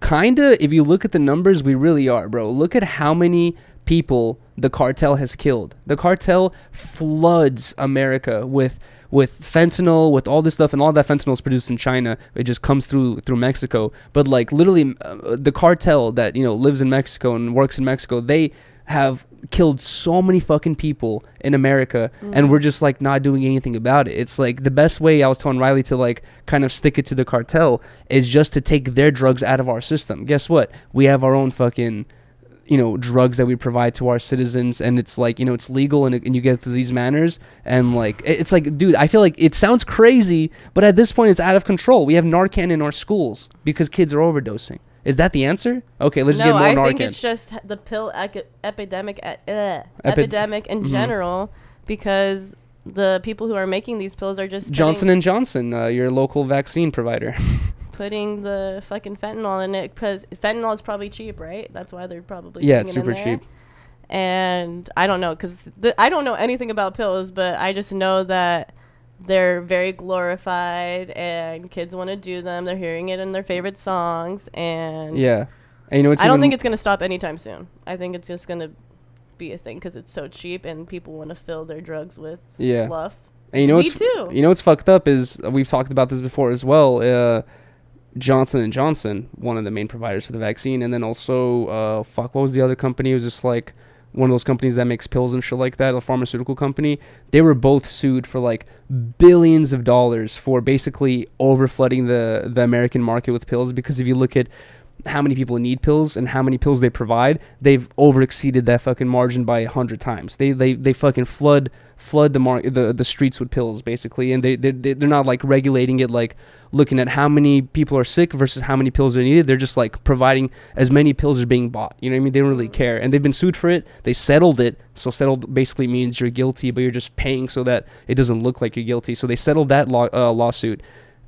kinda if you look at the numbers, we really are, bro. Look at how many people the cartel has killed. The cartel floods America with fentanyl, with all this stuff, and all that fentanyl is produced in China. It just comes through Mexico. But like literally, the cartel that lives in Mexico and works in Mexico, they have killed so many fucking people in America, and we're just like not doing anything about it. It's like the best way, I was telling Rylee, to like kind of stick it to the cartel is just to take their drugs out of our system. Guess what? We have our own fucking drugs that we provide to our citizens, and it's like it's legal, and you get through these manners, and like it's like, dude, I feel like it sounds crazy, but at this point it's out of control. We have Narcan in our schools because kids are overdosing. Is that the answer? Okay, let's get more Narcan. No, I think it's just the pill epidemic in general, because the people who are making these pills are just Johnson & Johnson, your local vaccine provider. Putting the fucking fentanyl in it, because fentanyl is probably cheap, right? That's why they're probably it's super cheap. And I don't know, because I don't know anything about pills, but I just know that they're very glorified and kids want to do them. They're hearing it in their favorite songs, and and I don't think it's gonna stop anytime soon. I think it's just gonna be a thing because it's so cheap and people want to fill their drugs with fluff. And me too. What's fucked up is we've talked about this before as well. Johnson & Johnson, one of the main providers for the vaccine, and then also what was the other company? It was just like one of those companies that makes pills and shit like that, a pharmaceutical company. They were both sued for like billions of dollars for basically overflooding the American market with pills, because if you look at how many people need pills and how many pills they provide, they've overexceeded that fucking margin by 100 times. They fucking flood the streets with pills basically, and they're not like regulating it, like looking at how many people are sick versus how many pills are needed. They're just like providing as many pills as being bought. You know what I mean? They don't really care, and they've been sued for it. They settled it. So settled basically means you're guilty, but you're just paying so that it doesn't look like you're guilty. So they settled that lawsuit,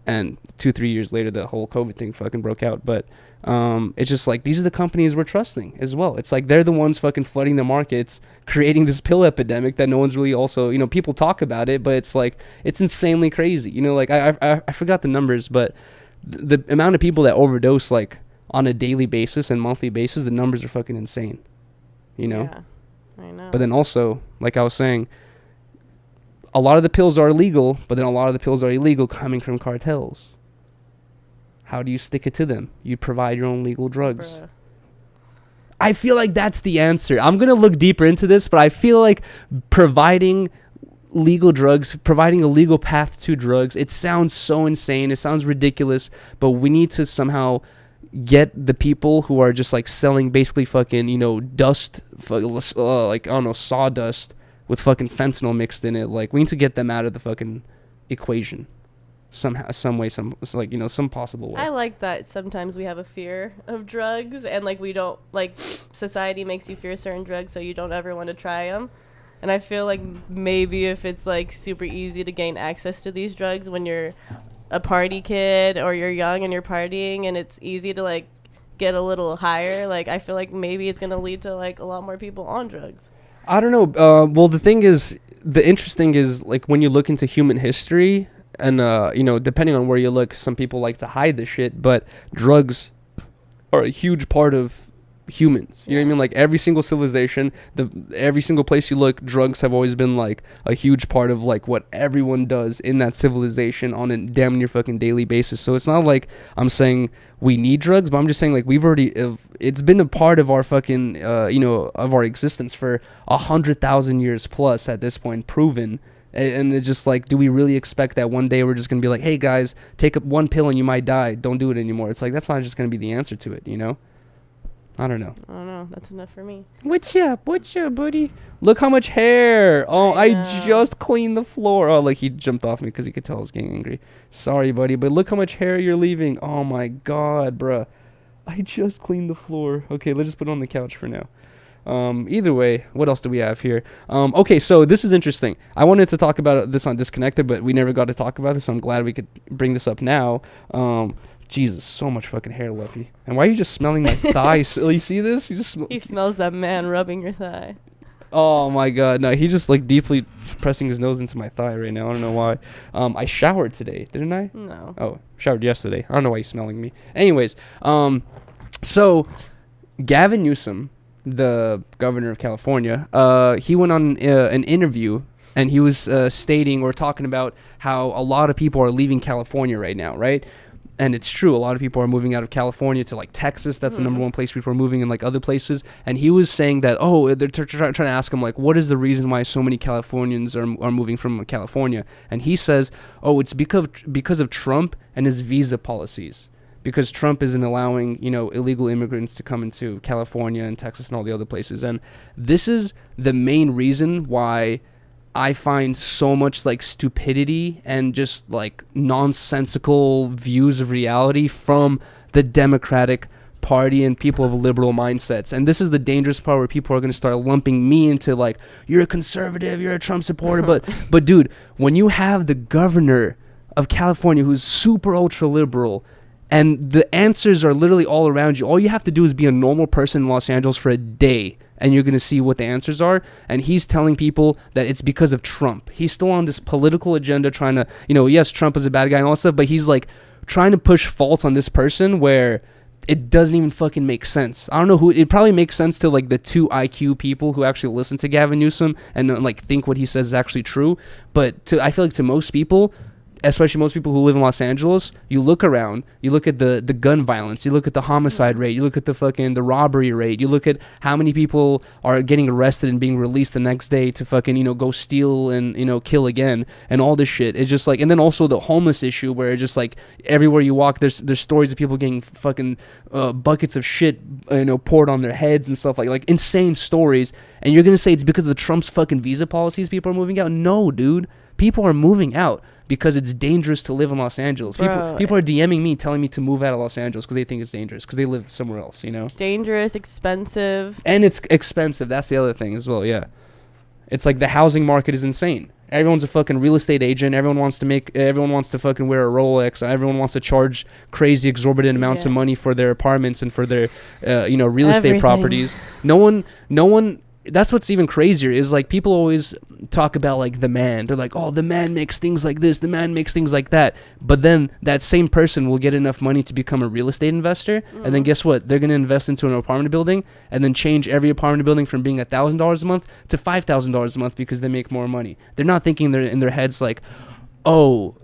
and 2-3 years later the whole COVID thing fucking broke out. But it's just like these are the companies we're trusting as well. It's like they're the ones fucking flooding the markets, creating this pill epidemic that no one's really also, people talk about it, but it's like it's insanely crazy. Like I forgot the numbers, but the amount of people that overdose like on a daily basis and monthly basis, the numbers are fucking insane. Yeah, I know. But then also, like I was saying, a lot of the pills are illegal, but then a lot of the pills are illegal coming from cartels. How do you stick it to them? You provide your own legal drugs. Bruh. I feel like that's the answer. I'm going to look deeper into this, but I feel like providing legal drugs, providing a legal path to drugs, it sounds so insane. It sounds ridiculous, but we need to somehow get the people who are just like selling basically fucking, dust, like, I don't know, sawdust with fucking fentanyl mixed in it. Like, we need to get them out of the fucking equation. Somehow, some way, some possible way. I like that sometimes we have a fear of drugs, and like we don't, like, society makes you fear certain drugs so you don't ever want to try them. And I feel like maybe if it's like super easy to gain access to these drugs when you're a party kid or you're young and you're partying, and it's easy to like get a little higher, like I feel like maybe it's gonna lead to like a lot more people on drugs. I don't know. Well, the interesting is like when you look into human history, and you know, depending on where you look, some people like to hide the shit, but drugs are a huge part of humans. You know what I mean? Like every single civilization, every single place you look, drugs have always been like a huge part of like what everyone does in that civilization on a damn near fucking daily basis. So it's not like I'm saying we need drugs, but I'm just saying like it's been a part of our fucking you know, of our existence for 100,000 years plus at this point, proven. And it's just like, do we really expect that one day we're just gonna be like, hey guys, take up one pill and you might die, don't do it anymore? It's like, that's not just gonna be the answer to it, you know? I don't know. That's enough for me. What's up, buddy? Look how much hair. Oh, I just cleaned the floor. Oh, like he jumped off me because he could tell I was getting angry. Sorry, buddy, but look how much hair you're leaving. Oh my god, bruh. I just cleaned the floor. Okay, let's just put it on the couch for now. Either way, what else do we have here? Okay, so this is interesting. I wanted to talk about this on Disconnected, but we never got to talk about this, so I'm glad we could bring this up now. Jesus, so much fucking hair, Luffy. And why are you just smelling my thighs? You see this? He smells that man rubbing your thigh. Oh my god, no, he just like deeply pressing his nose into my thigh right now. I don't know why. I showered today, didn't I? No. Oh, showered yesterday. I don't know why he's smelling me. Anyways, so Gavin Newsom, the governor of California, he went on an interview and he was stating or talking about how a lot of people are leaving California right now, right? And it's true, a lot of people are moving out of California to like Texas. That's the number one place people are moving, and like other places. And he was saying that, they're trying to ask him like, what is the reason why so many Californians are moving from California? And he says, it's because of Trump and his visa policies. Because Trump isn't allowing, you know, illegal immigrants to come into California and Texas and all the other places. And this is the main reason why I find so much like stupidity and just like nonsensical views of reality from the Democratic Party and people of liberal mindsets. And this is the dangerous part where people are going to start lumping me into like, you're a conservative, you're a Trump supporter. But dude, when you have the governor of California who's super ultra liberal, and the answers are literally all around you. All you have to do is be a normal person in Los Angeles for a day, and you're going to see what the answers are. And he's telling people that it's because of Trump. He's still on this political agenda trying to, you know, yes, Trump is a bad guy and all that stuff, but he's like trying to push fault on this person where it doesn't even fucking make sense. I don't know who, it probably makes sense to like the 2 IQ people who actually listen to Gavin Newsom and like think what he says is actually true. But I feel like to most people, especially most people who live in Los Angeles, you look around, you look at the gun violence, you look at the homicide rate, you look at the robbery rate, you look at how many people are getting arrested and being released the next day to fucking, you know, go steal and, you know, kill again and all this shit. It's just like, and then also the homeless issue where it's just like everywhere you walk, there's stories of people getting fucking buckets of shit, you know, poured on their heads and stuff like insane stories. And you're gonna say it's because of the Trump's fucking visa policies people are moving out? No, dude. People are moving out because it's dangerous to live in Los Angeles. People are DMing me telling me to move out of Los Angeles because they think it's dangerous because they live somewhere else, you know? Dangerous, expensive. And it's expensive. That's the other thing as well, yeah. It's like the housing market is insane. Everyone's a fucking real estate agent. Everyone wants to fucking wear a Rolex. Everyone wants to charge crazy exorbitant amounts of money for their apartments and for their, you know, real estate properties. No one. That's what's even crazier is like people always talk about like the man. They're like, oh, the man makes things like this, the man makes things like that. But then that same person will get enough money to become a real estate investor. And then guess what? They're going to invest into an apartment building and then change every apartment building from being $1,000 a month to $5,000 a month because they make more money. They're not thinking in their heads like, oh,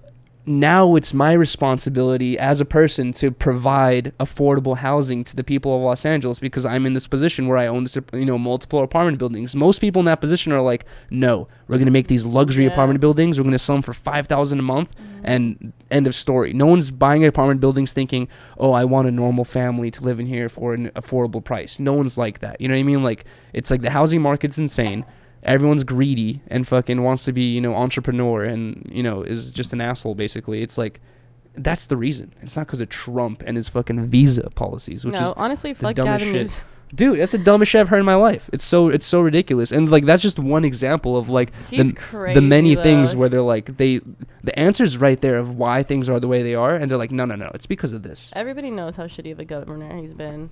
now it's my responsibility as a person to provide affordable housing to the people of Los Angeles because I'm in this position where I own this, you know, multiple apartment buildings. Most people in that position are like, no, we're going to make these luxury apartment buildings. We're going to sell them for $5,000 a month and end of story. No one's buying apartment buildings thinking, oh, I want a normal family to live in here for an affordable price. No one's like that. You know what I mean? Like, it's like the housing market's insane. Everyone's greedy and fucking wants to be, you know, entrepreneur and, you know, is just an asshole, basically. It's like, that's the reason. It's not because of Trump and his fucking visa policies, which is honestly, the fuck dumbest Gavin shit. Newsom. Dude, that's the dumbest shit I've heard in my life. It's so ridiculous. And like that's just one example of like the many things where they're like the answer's right there of why things are the way they are, and they're like, no, it's because of this. Everybody knows how shitty of a governor he's been.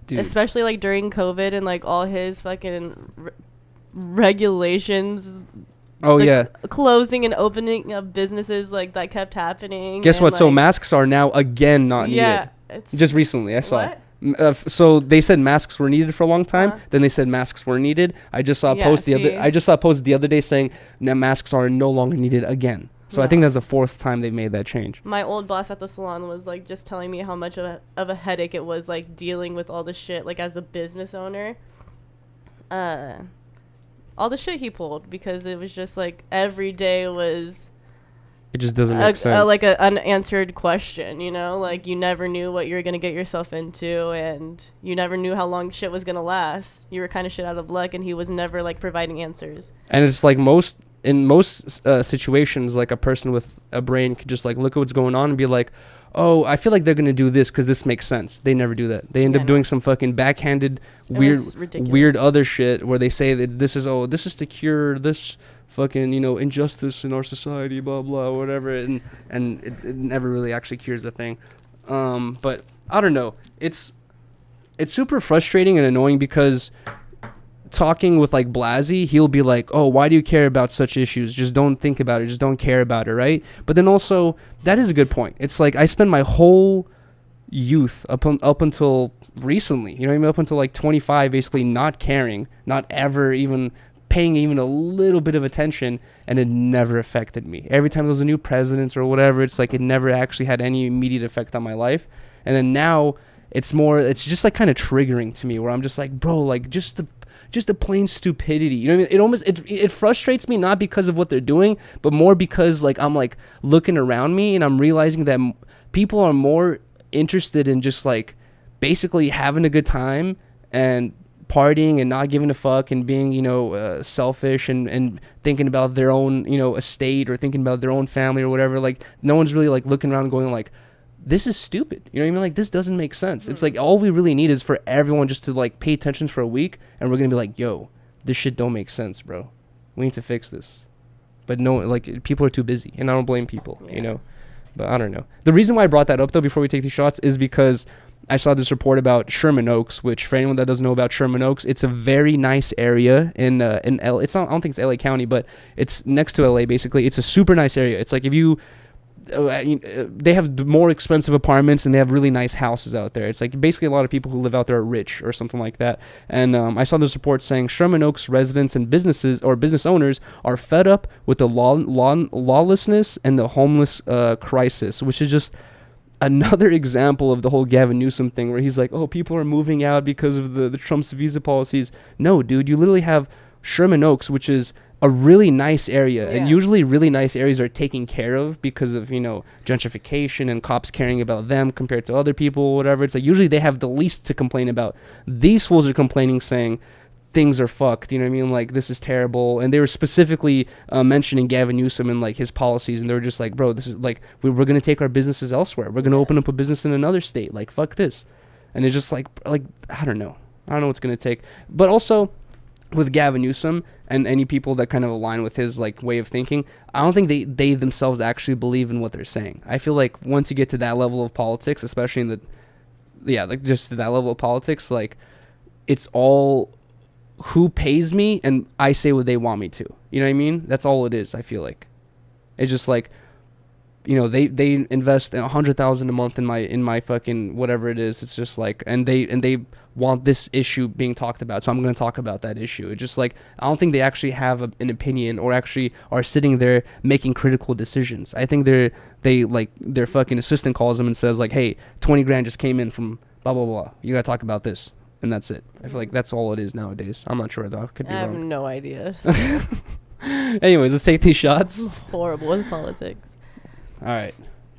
Dude. Especially like during COVID and like all his fucking regulations. Oh yeah. Closing and opening of businesses like that kept happening. Guess what? Like, so masks are now again not needed. Yeah. Just recently I saw. What? So they said masks were needed for a long time. Then they said masks were needed. I just saw a post the other day saying that masks are no longer needed again. So I think that's the 4th time they've made that change. My old boss at the salon was like just telling me how much of a headache it was like dealing with all the shit like as a business owner. All the shit he pulled, because it was just like every day was. It just doesn't make sense. Like an unanswered question, you know? Like, you never knew what you were going to get yourself into, and you never knew how long shit was going to last. You were kind of shit out of luck, and he was never, like, providing answers. And it's like in most situations, like, a person with a brain could just, like, look at what's going on and be like, oh, I feel like they're going to do this because this makes sense. They never do that. They end up doing some fucking backhanded, weird other shit where they say that this is to cure this fucking, injustice in our society, blah blah, whatever, and it never really actually cures the thing. But I don't know. It's super frustrating and annoying because talking with like Blasey, he'll be like, oh, why do you care about such issues? Just don't think about it. Just don't care about it, right? But then also, that is a good point. It's like I spent my whole youth up until recently, you know what I mean? Up until like 25, basically not caring, not ever even paying even a little bit of attention, and it never affected me. Every time there was a new president or whatever, it's like it never actually had any immediate effect on my life. And then now it's just like kind of triggering to me, where I'm just like, bro, like just the plain stupidity, you know what I mean? It frustrates me, not because of what they're doing, but more because like I'm like looking around me and I'm realizing that people are more interested in just like basically having a good time and partying and not giving a fuck and being, selfish and thinking about their own, estate, or thinking about their own family or whatever. Like no one's really like looking around and going like, this is stupid. You know what I mean? Like this doesn't make sense. It's like all we really need is for everyone just to like pay attention for a week, and we're going to be like, yo, this shit don't make sense, bro. We need to fix this. But no, like people are too busy, and I don't blame people, but I don't know. The reason why I brought that up though, before we take these shots, is because I saw this report about Sherman Oaks, which for anyone that doesn't know about Sherman Oaks, it's a very nice area in L. It's not, I don't think it's LA County, but it's next to LA basically. It's a super nice area. It's like if you they have more expensive apartments and they have really nice houses out there. It's like basically a lot of people who live out there are rich or something like that. And I saw this report saying Sherman Oaks residents and businesses or business owners are fed up with the lawlessness and the homeless crisis, which is just another example of the whole Gavin Newsom thing, where he's like, oh, people are moving out because of the Trump's visa policies. No, dude, you literally have Sherman Oaks, which is a really nice area, and usually really nice areas are taken care of because of, gentrification and cops caring about them compared to other people or whatever. It's like usually they have the least to complain about. These fools are complaining, saying things are fucked, you know what I mean? Like, this is terrible. And they were specifically mentioning Gavin Newsom and like his policies, and they were just like, bro, this is like, we're going to take our businesses elsewhere. We're going to open up a business in another state. Like, fuck this. And it's just like I don't know what's going to take. But also with Gavin Newsom and any people that kind of align with his like way of thinking, I don't think they themselves actually believe in what they're saying. I feel like once you get to that level of politics, especially in just to that level of politics, like it's all who pays me and I say what they want me to. You know what I mean? That's all it is. I feel like it's just like, they invest $100,000 a month in my fucking whatever it is. It's just like, and they want this issue being talked about, so I'm going to talk about that issue. It's just like, I don't think they actually have an opinion or actually are sitting there making critical decisions. I think their fucking assistant calls them and says like, hey, 20 grand just came in from blah blah blah, you got to talk about this, and that's it. I feel like that's all it is nowadays. I'm not sure though. I could be wrong. I have no idea. So. Anyways, let's take these shots. Horrible with politics. All right.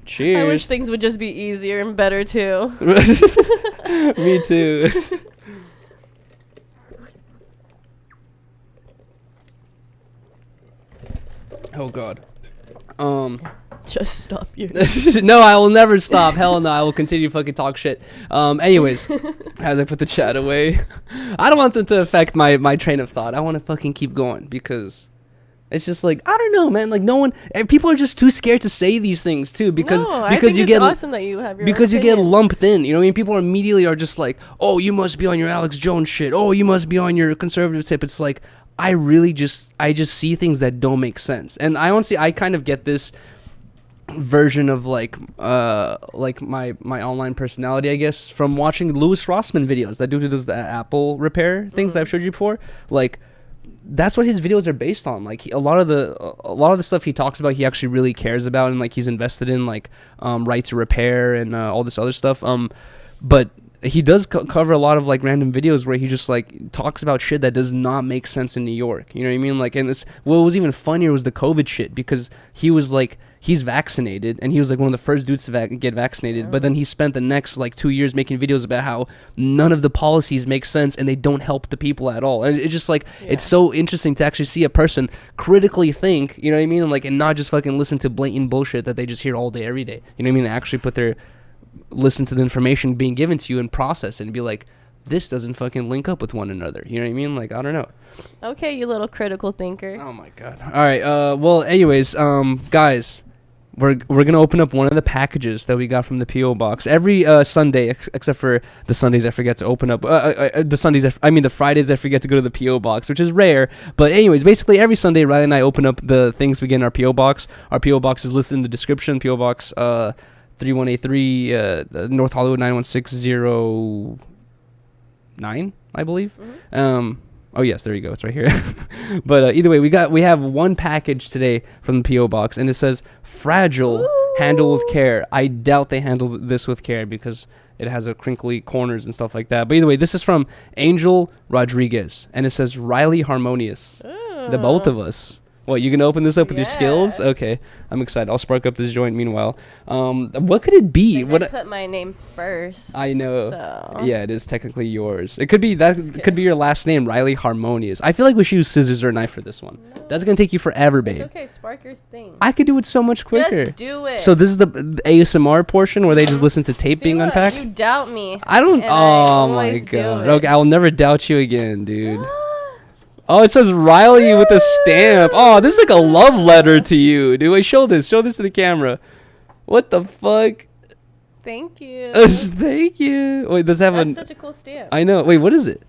Cheers. I wish things would just be easier and better too. Me too. Oh God. Just stop you. No, I will never stop. Hell no, I will continue to fucking talk shit. Anyways, as I put the chat away, I don't want them to affect my train of thought. I want to fucking keep going because it's just like, I don't know, man. Like no one, and people are just too scared to say these things too because I think you it's get awesome that you have your because own you get opinion. lumped in. You know what I mean? People immediately are just like, oh, you must be on your Alex Jones shit. Oh, you must be on your conservative tip. It's like I just see things that don't make sense, and I kind of get this version of like my online personality, I guess, from watching Louis Rossmann videos. That dude who does the Apple repair things that I've showed you before. Like that's what his videos are based on. Like a lot of the stuff he talks about, he actually really cares about, and like he's invested in like right to repair and all this other stuff. But he does cover a lot of like random videos where he just like talks about shit that does not make sense in New York. You know what I mean? Like, and what was even funnier was the COVID shit, because he was like, he's vaccinated and he was like one of the first dudes to get vaccinated. But then he spent the next like 2 years making videos about how none of the policies make sense and they don't help the people at all. And it's just like, it's so interesting to actually see a person critically think, you know what I mean? And not just fucking listen to blatant bullshit that they just hear all day, every day. You know what I mean? They actually listen to the information being given to you and process it and be like, this doesn't fucking link up with one another. You know what I mean? Like, I don't know. Okay, you little critical thinker. Oh my god. All right. Well, anyways, guys, we're gonna open up one of the packages that we got from the PO box every Sunday, except for the Sundays I forget to open up. The Fridays I forget to go to the PO box, which is rare. But anyways, basically every Sunday, Rylee and I open up the things we get in our PO box. Our PO box is listed in the description. PO box 3183 North Hollywood 91609, I believe. Oh yes, there you go, it's right here. But either way, we have one package today from the PO box, and it says fragile. Ooh. Handle with care. I doubt they handled this with care because it has a crinkly corners and stuff like that. But either way, this is from Angel Rodriguez, and it says Rylee Harmonious. The both of us. What, you gonna open this up with your skills? Okay, I'm excited. I'll spark up this joint meanwhile. What could it be? I put my name first. I know. So. Yeah, it is technically yours. It could be that. It could be your last name, Rylee Harmonious. I feel like we should use scissors or a knife for this one. No. That's gonna take you forever, babe. It's okay, spark your thing. I could do it so much quicker. Just do it. So this is the ASMR portion where they just listen to tape being unpacked. You doubt me. I don't. Oh my always god. Okay, I will never doubt you again, dude. Oh, it says Rylee with a stamp. Oh, this is like a love letter to you, dude. Wait, show this to the camera. What the fuck? Thank you. Thank you. Wait, does it have That's such a cool stamp. I know. Wait, what is it?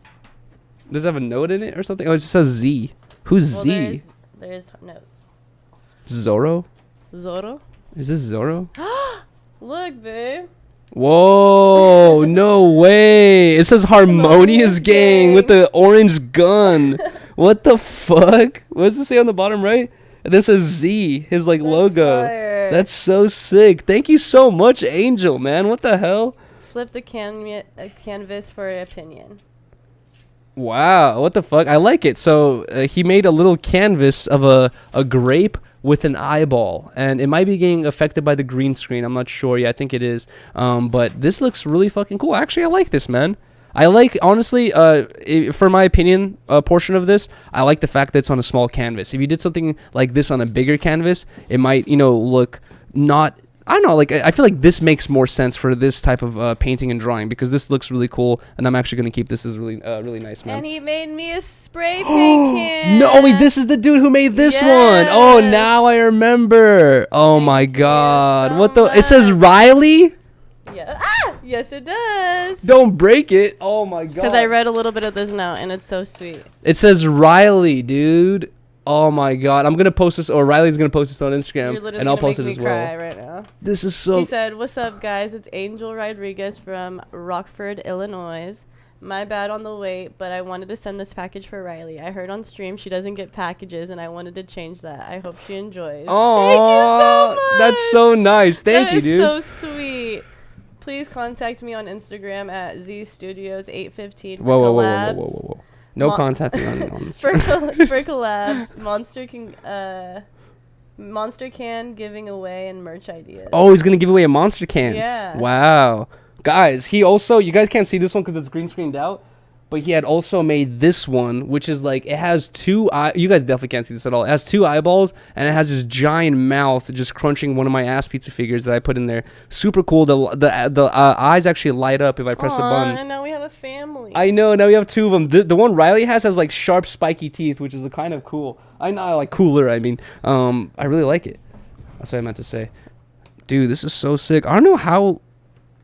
Does it have a note in it or something? Oh, it just says Z. Who's Z? There's notes. Zorro? Zorro? Is this Zorro? Look, babe. Whoa, no way. It says Harmonious Gang with the orange gun. What the fuck? What does it say on the bottom right? And this says Z, his like logo. Fire. That's so sick. Thank you so much, Angel, man. What the hell? Flip the canvas for opinion. Wow, what the fuck? I like it. So he made a little canvas of a grape with an eyeball, and it might be getting affected by the green screen. I'm not sure. Yeah, I think it is. But this looks really fucking cool. Actually, I like this, man. I like, honestly, for my opinion, portion of this, I like the fact that it's on a small canvas. If you did something like this on a bigger canvas, it might, look not, I don't know, like, I feel like this makes more sense for this type of painting and drawing, because this looks really cool, and I'm actually going to keep this as really really nice, man. And he made me a spray paint can. No, wait, this is the dude who made this one. Oh, now I remember. Oh, my God. So what the? It says Rylee? Yeah. Yes, it does. Don't break it. Oh, my God. Because I read a little bit of this now, and it's so sweet. It says Rylee, dude. Oh, my God. I'm going to post this, or Riley's going to post this on Instagram, and I'll post it as well. Cry right now. This is so... He said, "What's up, guys? It's Angel Rodriguez from Rockford, Illinois. My bad on the wait, but I wanted to send this package for Rylee. I heard on stream she doesn't get packages, and I wanted to change that. I hope she enjoys." Oh, thank you so much. That's so nice. Thank you, dude. That is so sweet. Please contact me on Instagram at zstudios815 for collabs. Whoa. No contacting on for collabs, Monster Can giving away and merch ideas. Oh, he's gonna give away a Monster Can. Yeah. Wow. Guys, he also, you guys can't see this one because it's green screened out, but he had also made this one, which is like, it has two you guys definitely can't see this at all. It has two eyeballs, and it has this giant mouth just crunching one of my ass pizza figures that I put in there. Super cool. The eyes actually light up if I press a button. And now we have a family. I know, now we have two of them. The one Rylee has like sharp, spiky teeth, which is kind of cool. I know, like cooler, I mean. I really like it. That's what I meant to say. Dude, this is so sick. I don't know how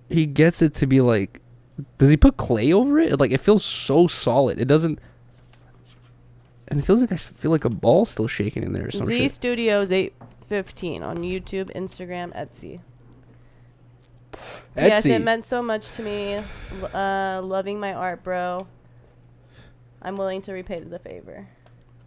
he gets it to be like... Does he put clay over it? Like, it feels so solid. It doesn't... And it feels like I feel like a ball still shaking in there or something. Z Studios 815 on YouTube, Instagram, Etsy. Yes, it meant so much to me. Loving my art, bro. I'm willing to repay the favor.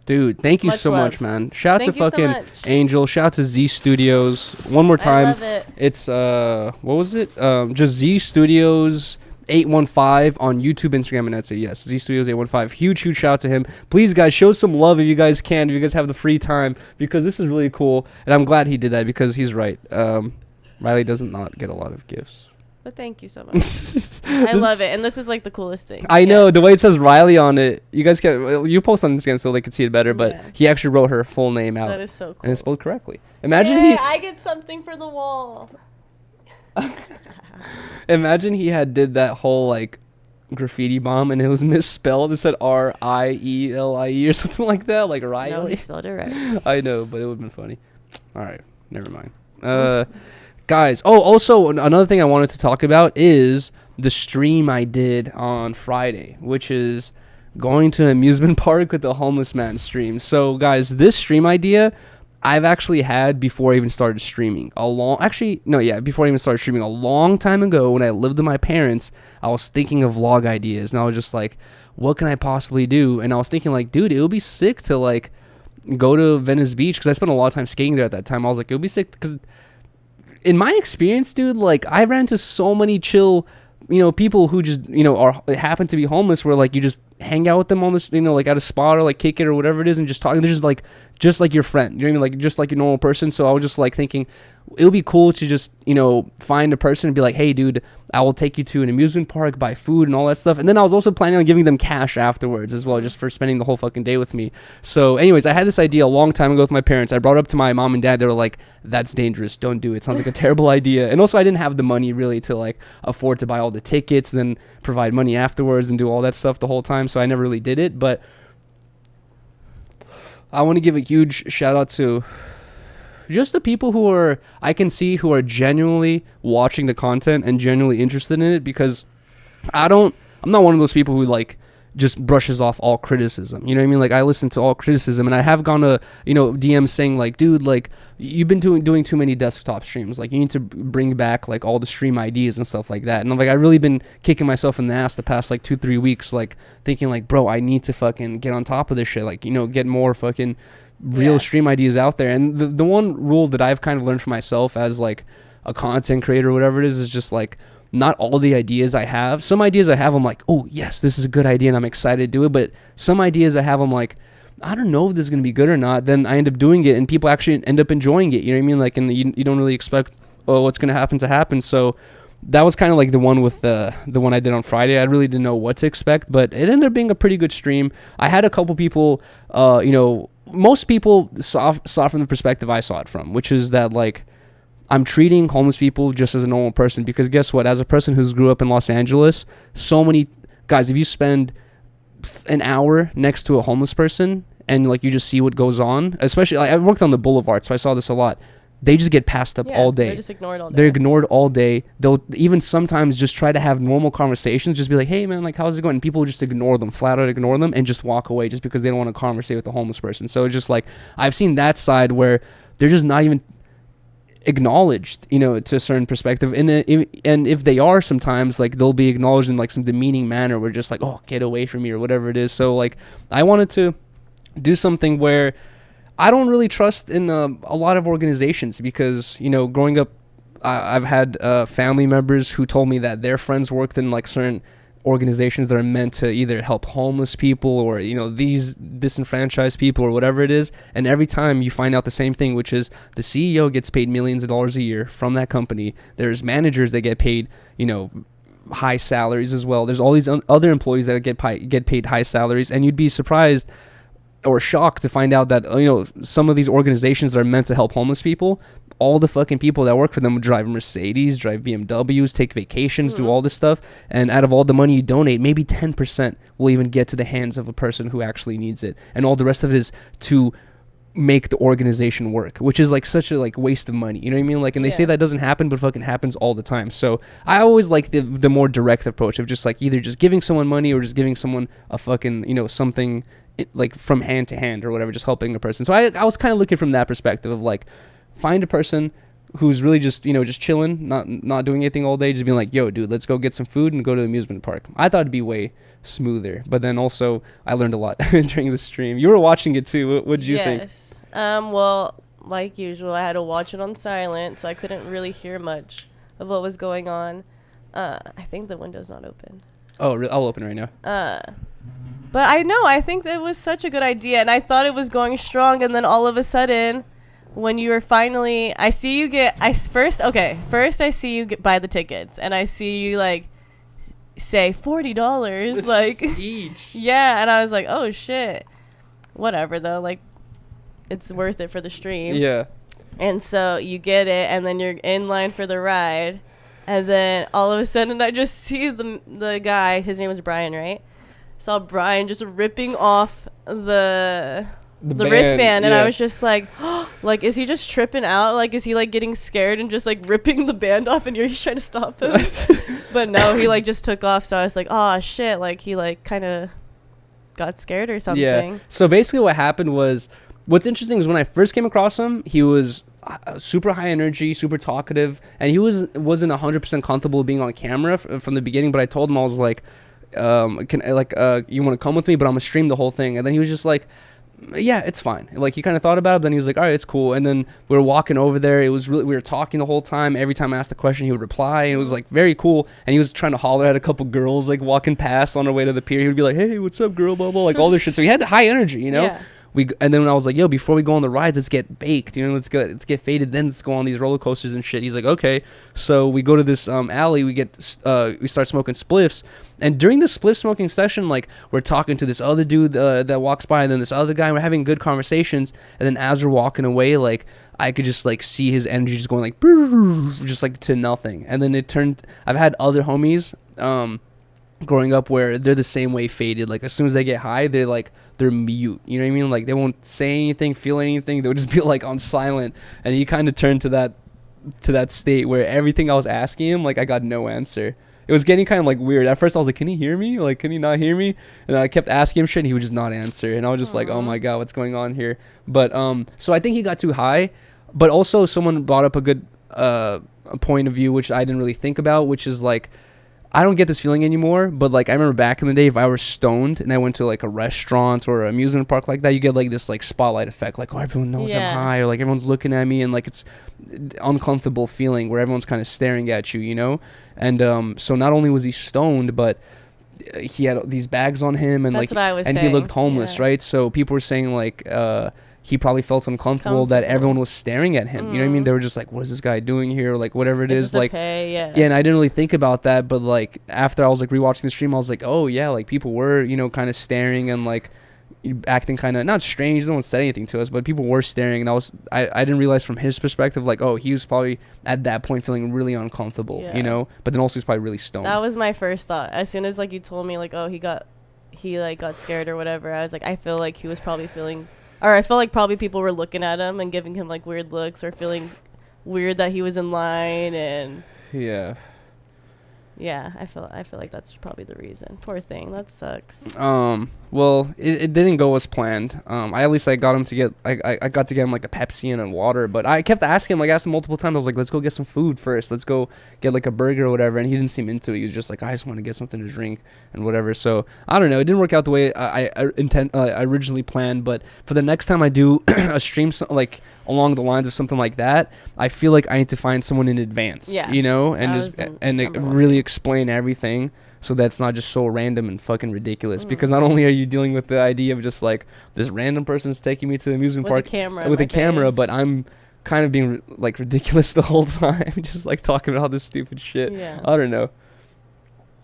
Dude, thank you Much so love. much, man. Shout out to Thank you so fucking much. Angel. Shout out to Z Studios. One more time. I love it. It's, what was it? Just Z Studios 815 on YouTube, Instagram, and Etsy. Yes, Z Studios 815. Huge shout out to him. Please, guys, show some love if you guys can, if you guys have the free time, because this is really cool. And I'm glad he did that, because he's right. Rylee doesn't not get a lot of gifts. But thank you so much. I love it. And this is like the coolest thing. I know, the way it says Rylee on it. You guys can, you post on Instagram so they can see it better, but he actually wrote her full name out. That is so cool. And it's spelled correctly. Imagine I get something for the wall. Imagine he had did that whole like graffiti bomb and it was misspelled. It said Rielie or something like that, like Rylee. No, he spelled it right. I know, but it would have been funny. All right, never mind. Guys, also another thing I wanted to talk about is the stream I did on Friday, which is going to an amusement park with the homeless man stream. So guys, this stream idea I've actually had before I even started streaming. Before I even started streaming a long time ago when I lived with my parents. I was thinking of vlog ideas, and I was just like, what can I possibly do? And I was thinking like, dude, it would be sick to like go to Venice Beach, because I spent a lot of time skating there at that time. I was like, it would be sick, because in my experience, dude, like I ran into so many chill, people who just, happen to be homeless, where like you just hang out with them on this, like at a spot or like kick it or whatever it is and just talk. They're just like your friend, you know what I mean? Like just like a normal person. So I was just like thinking it would be cool to just, find a person and be like, hey dude, I will take you to an amusement park, buy food and all that stuff. And then I was also planning on giving them cash afterwards as well, just for spending the whole fucking day with me. So anyways, I had this idea a long time ago with my parents. I brought it up to my mom and dad. They were like, that's dangerous. Don't do it. Sounds like a terrible idea. And also I didn't have the money really to like afford to buy all the tickets and then provide money afterwards and do all that stuff the whole time. So I never really did it. But I want to give a huge shout out to just the people who I can see who are genuinely watching the content and genuinely interested in it, because I'm not one of those people who like just brushes off all criticism. You know what I mean? Like I listen to all criticism, and I have gone to, DMs saying like, dude, like you've been doing too many desktop streams. Like you need to bring back like all the stream ideas and stuff like that. And I'm like, I really been kicking myself in the ass the past like 2-3 weeks, like thinking like, bro, I need to fucking get on top of this shit. Like, get more fucking real stream ideas out there. And the one rule that I've kind of learned for myself as like a content creator or whatever it is just like, not all the ideas I have. Some ideas I have, I'm like, oh yes, this is a good idea and I'm excited to do it. But some ideas I have, I'm like, I don't know if this is going to be good or not. Then I end up doing it and people actually end up enjoying it. You know what I mean? Like, and you don't really expect, what's going to happen. So that was kind of like the one with the one I did on Friday. I really didn't know what to expect, but it ended up being a pretty good stream. I had a couple people, most people saw from the perspective I saw it from, which is that like, I'm treating homeless people just as a normal person, because guess what? As a person who's grew up in Los Angeles, so many guys, if you spend an hour next to a homeless person and like you just see what goes on, especially like, I worked on the boulevard, so I saw this a lot. They just get passed up all day. They're just ignored all day. They're ignored all day. They'll even sometimes just try to have normal conversations, just be like, hey man, like how's it going? And people just ignore them, flat out ignore them, and just walk away just because they don't want to conversate with the homeless person. So it's just like, I've seen that side where they're just not even acknowledged, to a certain perspective, and if they are, sometimes like they'll be acknowledged in like some demeaning manner where just like, oh, get away from me or whatever it is. So like I wanted to do something where I don't really trust in a lot of organizations, because growing up I've had family members who told me that their friends worked in like certain organizations that are meant to either help homeless people or these disenfranchised people or whatever it is, and every time you find out the same thing, which is the CEO gets paid millions of dollars a year from that company. There's managers that get paid high salaries as well. There's all these other employees that get paid high salaries, and you'd be surprised or shocked to find out that some of these organizations that are meant to help homeless people, all the fucking people that work for them drive Mercedes, drive BMWs, take vacations, do all this stuff, and out of all the money you donate, maybe 10% will even get to the hands of a person who actually needs it, and all the rest of it is to make the organization work, which is like such a like waste of money, you know what I mean? Like, and they say that doesn't happen, but fucking happens all the time. So I always like the more direct approach of just like either just giving someone money or just giving someone a fucking something like from hand to hand or whatever, just helping a person. So I was kind of looking from that perspective of like, find a person who's really just just chilling, not doing anything all day, just being like, yo dude, let's go get some food and go to the amusement park. I thought it'd be way smoother, but then also I learned a lot during the stream. You were watching it too. What did you think? Well, like usual, I had to watch it on silent, so I couldn't really hear much of what was going on. I think the window's not open. Oh, I'll open it right now. But I think that it was such a good idea, and I thought it was going strong, and then all of a sudden, when you were finally, I see you first I see you buy the tickets, and I see you like say $40 like each. Yeah, and I was like, oh shit, whatever though, like it's worth it for the stream. Yeah. And so you get it, and then you're in line for the ride, and then all of a sudden I just see the guy, his name was Brian, right? Saw Brian just ripping off the wristband, and I was just like, like, is he just tripping out? Like, is he like getting scared and just like ripping the band off, and you're trying to stop him? But no, he like just took off. So I was like, oh shit, like he like kind of got scared or something. Yeah. So basically what happened was, what's interesting is when I first came across him, he was super high energy, super talkative, and he wasn't 100% comfortable being on camera from the beginning. But I told him, I was like, you want to come with me, but I'm gonna stream the whole thing. And then he was just like, yeah, it's fine. Like, he kind of thought about it, but then he was like, all right, it's cool. And then we were walking over there. It was really, we were talking the whole time. Every time I asked a question, he would reply. And it was like very cool. And he was trying to holler at a couple girls like walking past on our way to the pier. He would be like, hey, what's up, girl, blah blah, like all this shit. So he had high energy, Yeah. And then when I was like, yo, before we go on the rides, let's get baked, let's get faded, then let's go on these roller coasters and shit. He's like, okay. So we go to this alley, we start smoking spliffs, and during the spliff smoking session, like, we're talking to this other dude that walks by, and then this other guy, and we're having good conversations, and then as we're walking away, like, I could just like see his energy just going like just like to nothing. And then it turned, I've had other homies growing up where they're the same way, faded. Like, as soon as they get high, they're mute, you know what I mean? Like, they won't say anything, feel anything. They'll just be like on silent. And he kind of turned to that state where everything I was asking him, like, I got no answer. It was getting kind of like weird. At first I was like, can he hear me? Like, can he not hear me? And then I kept asking him shit, and he would just not answer. And I was just like, oh my God, what's going on here? But so I think he got too high. But also someone brought up a good point of view, which I didn't really think about, which is like, I don't get this feeling anymore, but like, I remember back in the day, if I were stoned and I went to like a restaurant or an amusement park like that, you get like this like spotlight effect, like, oh, everyone knows I'm high, or like everyone's looking at me, and like it's uncomfortable feeling where everyone's kind of staring at you, And so not only was he stoned, but he had these bags on him, and That's like, what I was and saying. he looked homeless, right? So people were saying like, he probably felt uncomfortable that everyone was staring at him. You know what I mean? They were just like, what is this guy doing here? Or like, whatever it is. Like, yeah, and I didn't really think about that. But like, after I was like rewatching the stream, I was like, oh yeah, like people were, kind of staring and like acting kind of not strange. No one said anything to us, but people were staring. And I didn't realize from his perspective, like, oh, he was probably at that point feeling really uncomfortable, but then also he's probably really stoned. That was my first thought. As soon as like you told me like, oh, he got scared or whatever, I was like, I feel like he was probably feeling, or I felt like probably people were looking at him and giving him like weird looks, or feeling weird that he was in line. And yeah, I feel like that's probably the reason. Poor thing, that sucks. Well, it didn't go as planned. I got him to get, I got to get him like a Pepsi and a water, but I kept asking him, like, I asked him multiple times. I was like, let's go get some food first. Let's go get like a burger or whatever. And he didn't seem into it. He was just like, I just want to get something to drink and whatever. So I don't know. It didn't work out the way I originally planned. But for the next time I do a stream, like along the lines of something like that, I feel like I need to find someone in advance, and just really explain everything, so that's not just so random and fucking ridiculous. Because not only are you dealing with the idea of just like this random person's taking me to the amusement park with a camera, but I'm kind of being like ridiculous the whole time, just like talking about all this stupid shit. I don't know.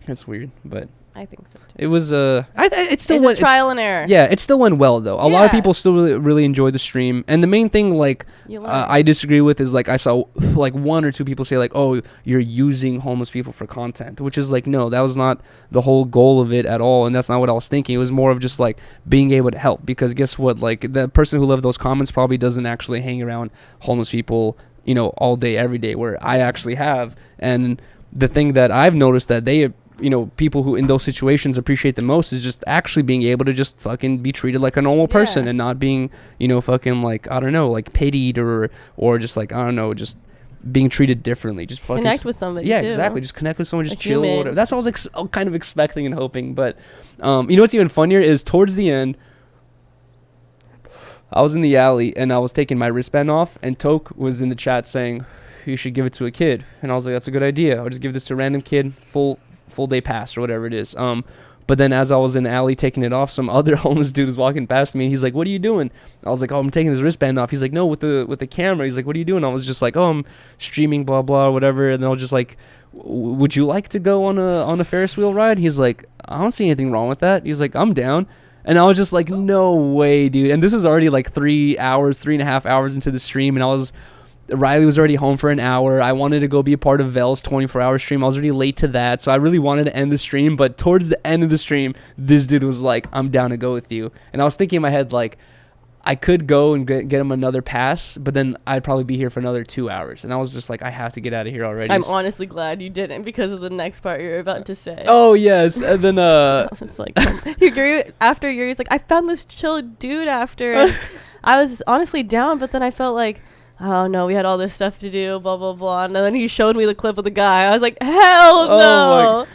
It's weird, but I think so too. it was it still It's went a trial and error. Yeah, it still went well though. A lot of Yeah. people still really enjoyed the stream, and the main thing like You learn. I disagree with is like I saw like one or two people say like, oh, you're using homeless people for content, which is like, no, that was not the whole goal of it at all, and that's not what I was thinking. It was more of just like being able to help, because guess what, like the person who left those comments probably doesn't actually hang around homeless people, you know, all day every day, where I actually have. And the thing that I've noticed that they, you know, people who in those situations appreciate the most is just actually being able to just fucking be treated like a normal person, Yeah. and not being, you know, fucking like, I don't know, like pitied or just like, I don't know, just being treated differently. Just fucking Connect with somebody. yeah, too. exactly. Just connect with someone, just A chill or human. whatever. That's what I was kind of expecting and hoping. But you know what's even funnier is towards the end, I was in the alley and I was taking my wristband off, and Toke was in the chat saying you should give it to a kid, and I was like, that's a good idea. I'll just give this to a random kid, full day pass or whatever it is. But then as I was in the alley taking it off, some other homeless dude was walking past me, and he's like, what are you doing? I was like, oh, I'm taking this wristband off. He's like, no, with the camera. He's like, what are you doing? I was just like, oh, I'm streaming, blah blah, whatever. And I was just like, would you like to go on a Ferris wheel ride? He's like, I don't see anything wrong with that. He's like, I'm down. And I was just like, no way, dude. And this was already like 3.5 hours into the stream, and Rylee was already home for an hour. I wanted to go be a part of Vell's 24-hour stream. I was already late to that, so I really wanted to end the stream. But towards the end of the stream, this dude was like, I'm down to go with you. And I was thinking in my head, like, I could go and get him another pass, but then I'd probably be here for another 2 hours. And I was just like, I have to get out of here already. I'm honestly glad you didn't, because of the next part you're about to say. Oh, yes. And then, I was like, after Yuri's like, I found this chill dude after. And I was honestly down, but then I felt like, oh no, we had all this stuff to do, blah blah blah. And then he showed me the clip of the guy. I was like, hell no.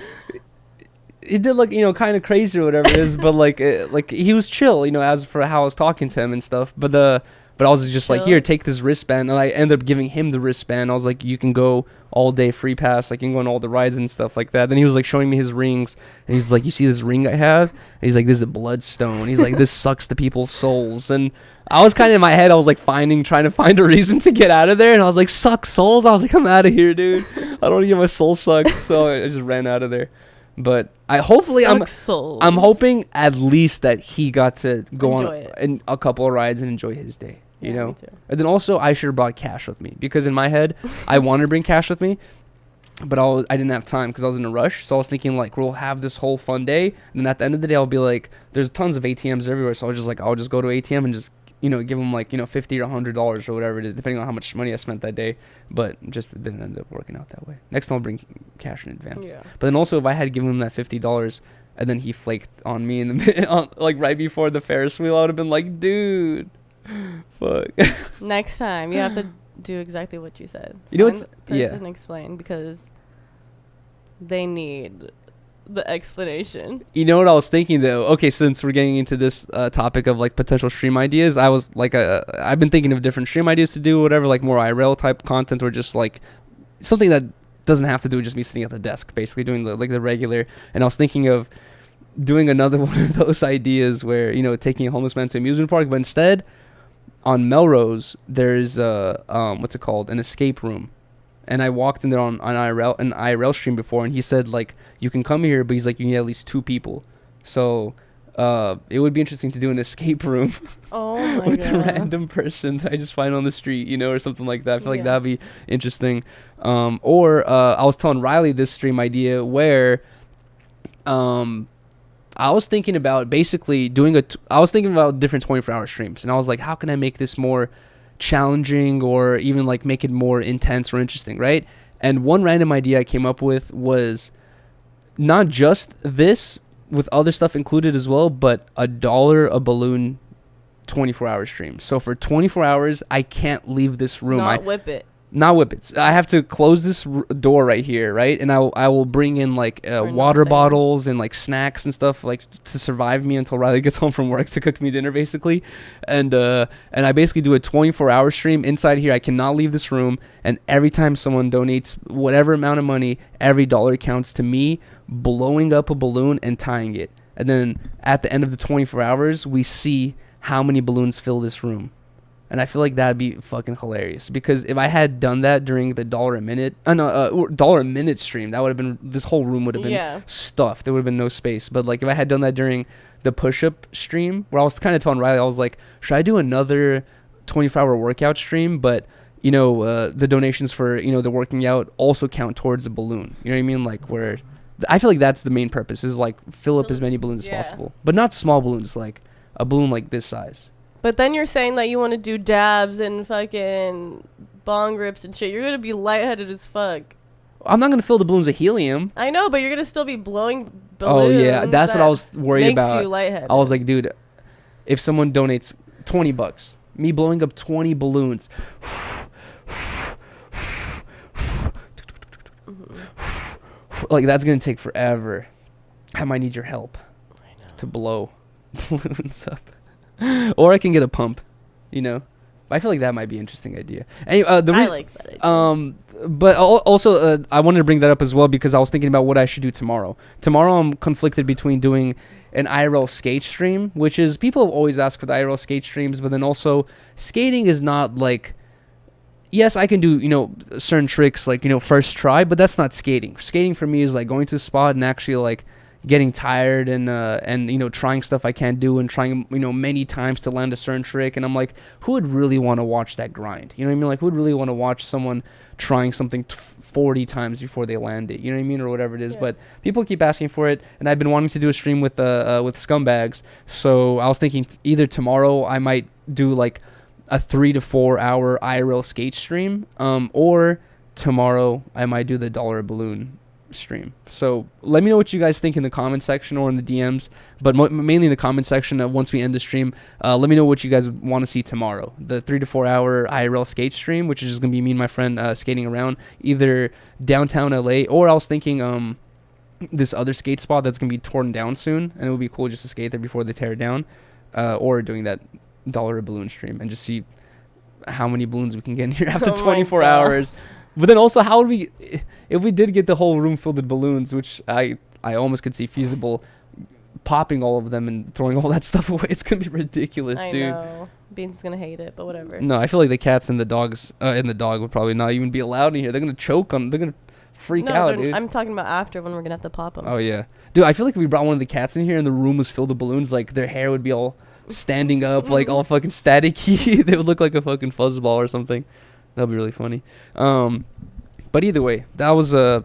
He did look, you know, kind of crazy or whatever it is, but like he was chill, you know, as for how I was talking to him and stuff. But I was just like, here, take this wristband, and I ended up giving him the wristband. I was like, you can go all day free pass, like you can go on all the rides and stuff like that. Then he was like showing me his rings, and he's like, you see this ring I have? And he's like, this is a bloodstone. He's like, this sucks to people's souls. And I was kind of in my head, I was like trying to find a reason to get out of there, and I was like, suck souls? I was like, I'm out of here, dude. I don't want to get my soul sucked. So I just ran out of there. But I'm hoping at least that he got to go on a couple of rides and enjoy his day, you know. Me too. And then also I should have brought cash with me, because in my head I wanted to bring cash with me, but I didn't have time because I was in a rush. So I was thinking like, we'll have this whole fun day, and then at the end of the day I'll be like, there's tons of ATMs everywhere. So I was just like, I'll just go to ATM and just, you know, give them like, you know, $50 or $100 or whatever it is, depending on how much money I spent that day. But just didn't end up working out that way. Next time I'll bring cash in advance. Yeah. But then also, if I had given him that $50 and then he flaked on me in the like right before the Ferris wheel, I would have been like, dude, fuck. Next time you have to do exactly what you said. You know what's and explain, because they need the explanation. You know what I was thinking though? Okay, since we're getting into this topic of like potential stream ideas, I was like, I've been thinking of different stream ideas to do, whatever, like more IRL type content, or just like something that doesn't have to do with just me sitting at the desk, basically doing the regular. And I was thinking of doing another one of those ideas where, you know, taking a homeless man to an amusement park, but instead on Melrose there's what's it called, an escape room. And I walked in there on an IRL stream before, and he said like, you can come here, but he's like, you need at least 2 people. So it would be interesting to do an escape room with a random person that I just find on the street, you know, or something like that. I feel like that'd be interesting. Or I was telling Rylee this stream idea where I was thinking about basically doing I was thinking about different 24-hour streams, and I was like, how can I make this more challenging, or even like make it more intense or interesting, right? And one random idea I came up with was not just this, with other stuff included as well, but $1 a balloon 24-hour stream. So for 24 hours I can't leave this room. Not whip it. I have to close this door right here, right? And I will bring in like water bottles and like snacks and stuff, like to survive me until Rylee gets home from work to cook me dinner, basically. And I basically do a 24-hour stream inside here. I cannot leave this room, and every time someone donates whatever amount of money, every dollar counts to me blowing up a balloon and tying it. And then at the end of the 24 hours, we see how many balloons fill this room. And I feel like that'd be fucking hilarious, because if I had done that during the $1 a minute, $1 a minute stream, that would have been, this whole room would have been stuffed. There would have been no space. But like if I had done that during the push-up stream, where I was kind of telling Rylee, I was like, should I do another 24-hour workout stream? But you know, the donations for, you know, the working out also count towards the balloon. You know what I mean? Like where I feel like that's the main purpose, is like fill up as many balloons as possible, but not small balloons, like a balloon like this size. But then you're saying that you want to do dabs and fucking bong rips and shit. You're going to be lightheaded as fuck. I'm not going to fill the balloons with helium. I know, but you're going to still be blowing balloons. Oh, yeah. That's what I was worried about. Makes you lightheaded. I was like, dude, if someone donates $20, me blowing up 20 balloons. Like, that's going to take forever. I might need your help to blow balloons up. Or I can get a pump, you know. I feel like that might be an interesting idea. Anyway, I like that idea. But also, I wanted to bring that up as well, because I was thinking about what I should do tomorrow. Tomorrow, I'm conflicted between doing an IRL skate stream, which is, people have always asked for the IRL skate streams, but then also, skating is not like, yes, I can do, you know, certain tricks, like, you know, first try, but that's not skating. Skating for me is like going to the spot and actually like getting tired and you know, trying stuff I can't do and trying, you know, many times to land a certain trick. And I'm like, who would really want to watch that grind? You know what I mean? Like, who would really want to watch someone trying something 40 times before they land it? You know what I mean? Or whatever it is. Yeah. But people keep asking for it, and I've been wanting to do a stream with scumbags. So I was thinking either tomorrow I might do like a 3 to 4 hour IRL skate stream, or tomorrow I might do the $1 balloon stream. So let me know what you guys think in the comment section or in the DMs, but mainly in the comment section. Once we end the stream, let me know what you guys want to see tomorrow. The 3 to 4 hour IRL skate stream, which is just gonna be me and my friend skating around either downtown LA, or I was thinking this other skate spot that's gonna be torn down soon, and it would be cool just to skate there before they tear it down, or doing that $1 balloon stream and just see how many balloons we can get in here after 24 hours. But then also, how would we, if we did get the whole room filled with balloons, which I almost could see feasible, popping all of them and throwing all that stuff away, it's gonna be ridiculous, dude. I know. Bean's gonna hate it, but whatever. No, I feel like the cats and the dogs and the dog would probably not even be allowed in here. They're gonna choke on. They're gonna freak out, dude. I'm talking about after, when we're gonna have to pop them. Oh yeah, dude. I feel like if we brought one of the cats in here and the room was filled with balloons, like their hair would be all standing up, like all fucking staticky. They would look like a fucking fuzzball or something. That'd be really funny. But either way, that was the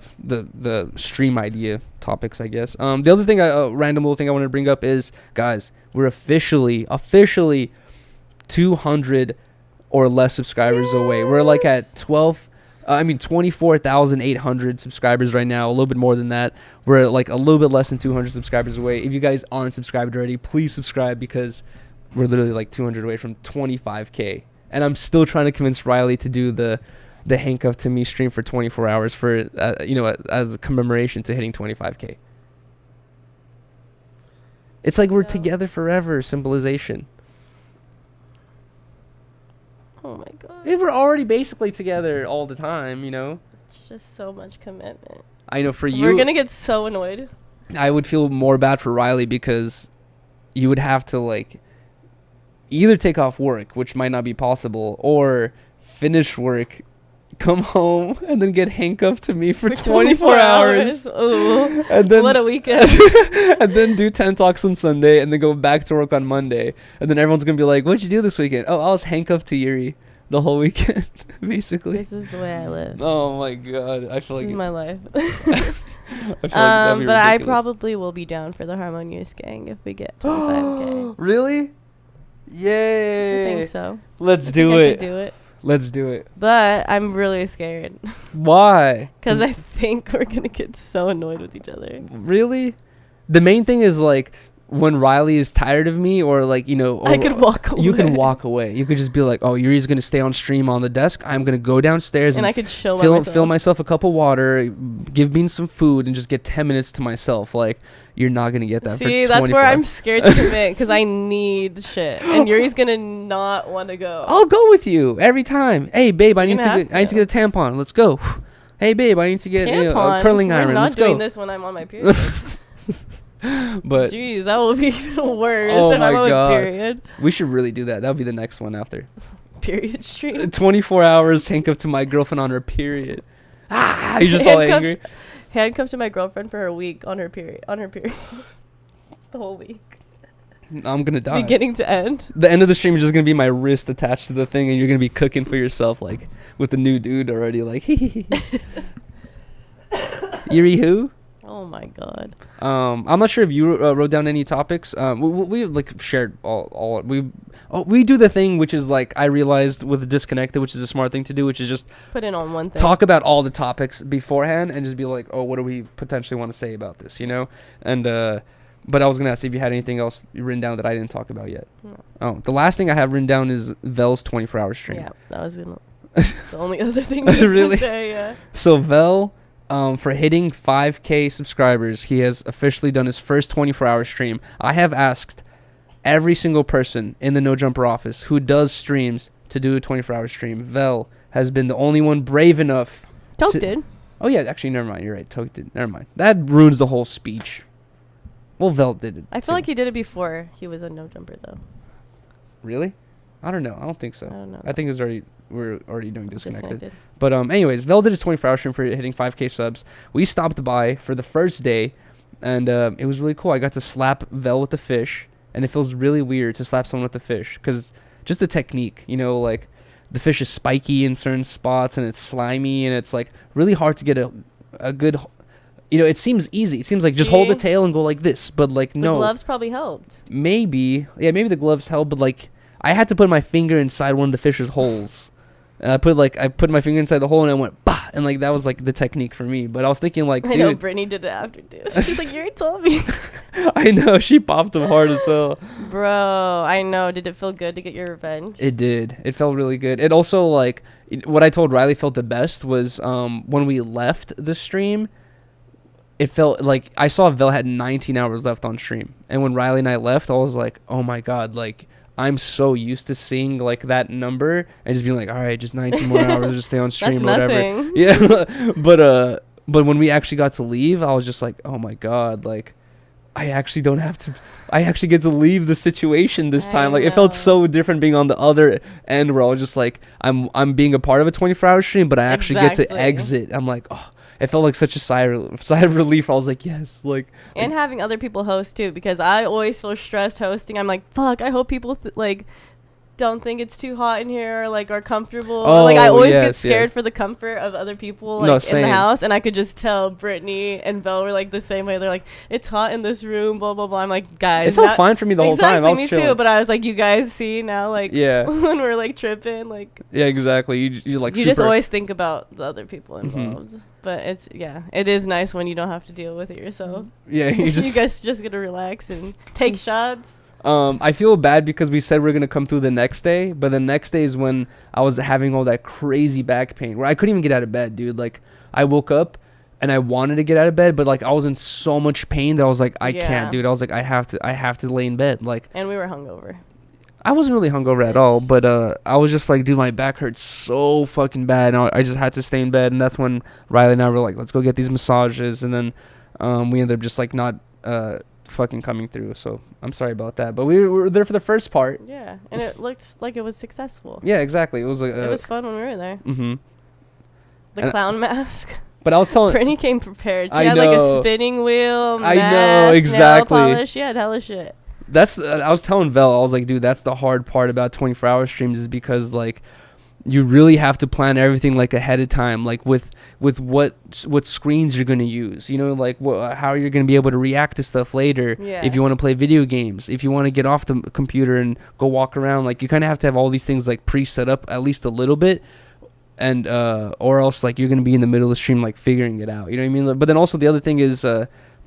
stream idea topics, I guess. The other thing, random little thing I wanted to bring up is, guys, we're officially 200 or less subscribers away. We're like at 24,800 subscribers right now. A little bit more than that. We're like a little bit less than 200 subscribers away. If you guys aren't subscribed already, please subscribe, because we're literally like 200 away from 25K. And I'm still trying to convince Rylee to do the handcuff to me stream for 24 hours for, you know, as a commemoration to hitting 25K. It's like we're together forever, symbolization. Oh my god. We're already basically together all the time, you know? It's just so much commitment. I know for you. We're going to get so annoyed. I would feel more bad for Rylee, because you would have to, like, either take off work, which might not be possible, or finish work, come home, and then get handcuffed to me for 24 hours. Ooh, and then, what a weekend. And then do 10 talks on Sunday, and then go back to work on Monday. And then everyone's going to be like, what'd you do this weekend? Oh, I was handcuffed to Yuriy the whole weekend, basically. This is the way I live. Oh, my God. I feel like... This is my life. I feel like but ridiculous. I probably will be down for the Harmonious gang if we get 25K. Really? Yay! I think so. Let's do it. Do it. Let's do it. But I'm really scared. Why? Because I think we're gonna get so annoyed with each other. Really? The main thing is, like, when Rylee is tired of me, or like, you know, I could walk away. You can walk away. You could just be like, oh, Yuri's gonna stay on stream on the desk. I'm gonna go downstairs and I could fill myself a cup of water, give Bean some food, and just get 10 minutes to myself. Like, you're not gonna get that. See, that's where I'm scared to commit, because I need shit, and Yuri's gonna not want to go. I'll go with you every time. Hey, babe, I need to get a tampon. Let's go. Hey, babe, I need to get a curling iron. Let's go. I'm not doing this when I'm on my period. But jeez, that will be even worse if I'm on my period. We should really do that. That would be the next one after. period stream. 24 hours handcuffed to my girlfriend on her period. You're just all angry. Handcuffed to my girlfriend for a week on her period. The whole week. I'm gonna die. Beginning to end. The end of the stream is just gonna be my wrist attached to the thing, and you're gonna be cooking for yourself, like with the new dude already. Like, Yuriy who? Oh my god. I'm not sure if you wrote down any topics. We like shared all we do the thing which is like I realized with Disconnected, which is a smart thing to do, which is just put in on one thing. Talk about all the topics beforehand and just be like, oh, what do we potentially want to say about this, you know? And but I was gonna ask if you had anything else written down that I didn't talk about yet. No. Oh, the last thing I have written down is Vell's 24-hour stream. Yeah, that was the only other thing I was really gonna say. Yeah. So Vell. For hitting 5K subscribers, he has officially done his first 24-hour stream. I have asked every single person in the No Jumper office who does streams to do a 24-hour stream. Vell has been the only one brave enough. Toke did. Oh, yeah, actually, never mind. You're right. Toke did. Never mind. That ruins the whole speech. Well, Vell did it. I feel like he did it before he was a No Jumper, though. Really? I don't know. I don't think so. I don't know. I think it was already... We're already doing Disconnected. Disconnected. But anyways, Vell did his 24-hour stream for hitting 5K subs. We stopped by for the first day, and it was really cool. I got to slap Vell with the fish, and it feels really weird to slap someone with the fish, because just the technique, you know, like the fish is spiky in certain spots, and it's slimy, and it's like really hard to get a good, you know, it seems easy. It seems like just hold the tail and go like this, but like no. The gloves probably helped. Maybe the gloves helped, but like I had to put my finger inside one of the fish's holes. And I put my finger inside the hole and I went bah, and like that was like the technique for me. But I was thinking like, dude, I know Brittany did it after too. She's like, Yuri told me. I know, she popped him hard as hell. Bro, I know. Did it feel good to get your revenge? It did. It felt really good. It also like what I told Rylee felt the best was when we left the stream. It felt like I saw Vell had 19 hours left on stream, and when Rylee and I left, I was like, oh my god, like. I'm so used to seeing like that number and just being like, all right, just 19 more hours, just stay on stream or whatever. Nothing. Yeah, but when we actually got to leave, I was just like, oh my god, like I actually get to leave the situation this time. Like it felt so different being on the other end where I was just like, I'm being a part of a 24-hour stream, but I actually get to exit. I'm like, oh. It felt like such a sigh of relief. I was like, yes, like. And having other people host too, because I always feel stressed hosting. I'm like, fuck. I hope people don't think it's too hot in here or like are comfortable. Oh, like I always get scared for the comfort of other people like in the house, and I could just tell Brittany and Vell were like the same way. They're like, it's hot in this room, blah blah blah. I'm like, guys, it felt fine for me the whole time. I was me chilling. too. But I was like, you guys see now, like when we're like tripping, like exactly. You like you just always think about the other people involved. Mm-hmm. But it is nice when you don't have to deal with it yourself. Yeah, you guys just get to relax and take shots. I feel bad because we said we're gonna come through the next day, but the next day is when I was having all that crazy back pain where I couldn't even get out of bed, dude. Like I woke up and I wanted to get out of bed, but like I was in so much pain that I was like, I can't, dude. I was like, I have to lay in bed, like. And we were hungover. I wasn't really hungover at all, but I was just like, dude, my back hurts so fucking bad, and I just had to stay in bed. And that's when Rylee and I were like, let's go get these massages, and then we ended up just like not fucking coming through. So I'm sorry about that, but we were there for the first part. Yeah, and it looked like it was successful. Yeah, exactly. It was like it was fun when we were there. Mm-hmm. The clown mask. But I was telling Brittany came prepared. She I had know. like a spinning wheel, mask, I know exactly. Nail polish. She had hella shit. That's I was telling Vell, I was like, dude, that's the hard part about 24-hour streams is because like you really have to plan everything like ahead of time, like with what screens you're going to use, you know, like how you're going to be able to react to stuff later. If you want to play video games, if you want to get off the computer and go walk around, like you kind of have to have all these things like pre-set up at least a little bit, and or else like you're going to be in the middle of the stream like figuring it out, you know what I mean? But then also the other thing is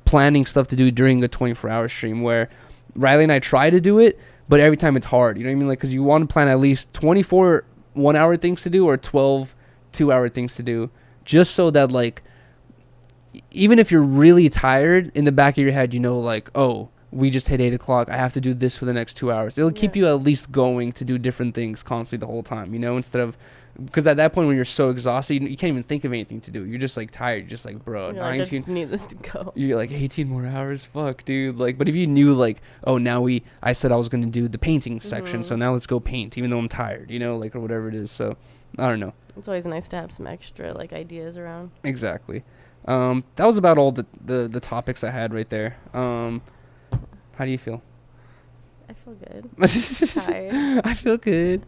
planning stuff to do during a 24-hour stream, where Rylee and I try to do it, but every time it's hard, you know what I mean? Like, because you want to plan at least 24 1-hour things to do or 12 2-hour things to do, just so that like even if you're really tired, in the back of your head you know like, oh, we just hit 8 o'clock, I have to do this for the next 2 hours. It'll keep you at least going to do different things constantly the whole time, you know, instead of because at that point when you're so exhausted, you can't even think of anything to do. You're just like tired. You're just like, bro, You're like, I 19. just need this to go. You're like 18 more hours, fuck, dude. Like, but if you knew, like, oh, now I said I was gonna do the painting section, so now let's go paint, even though I'm tired, you know, like, or whatever it is. So, I don't know. It's always nice to have some extra like ideas around. Exactly. That was about all the topics I had right there. How do you feel? I feel good. Tired. I feel good.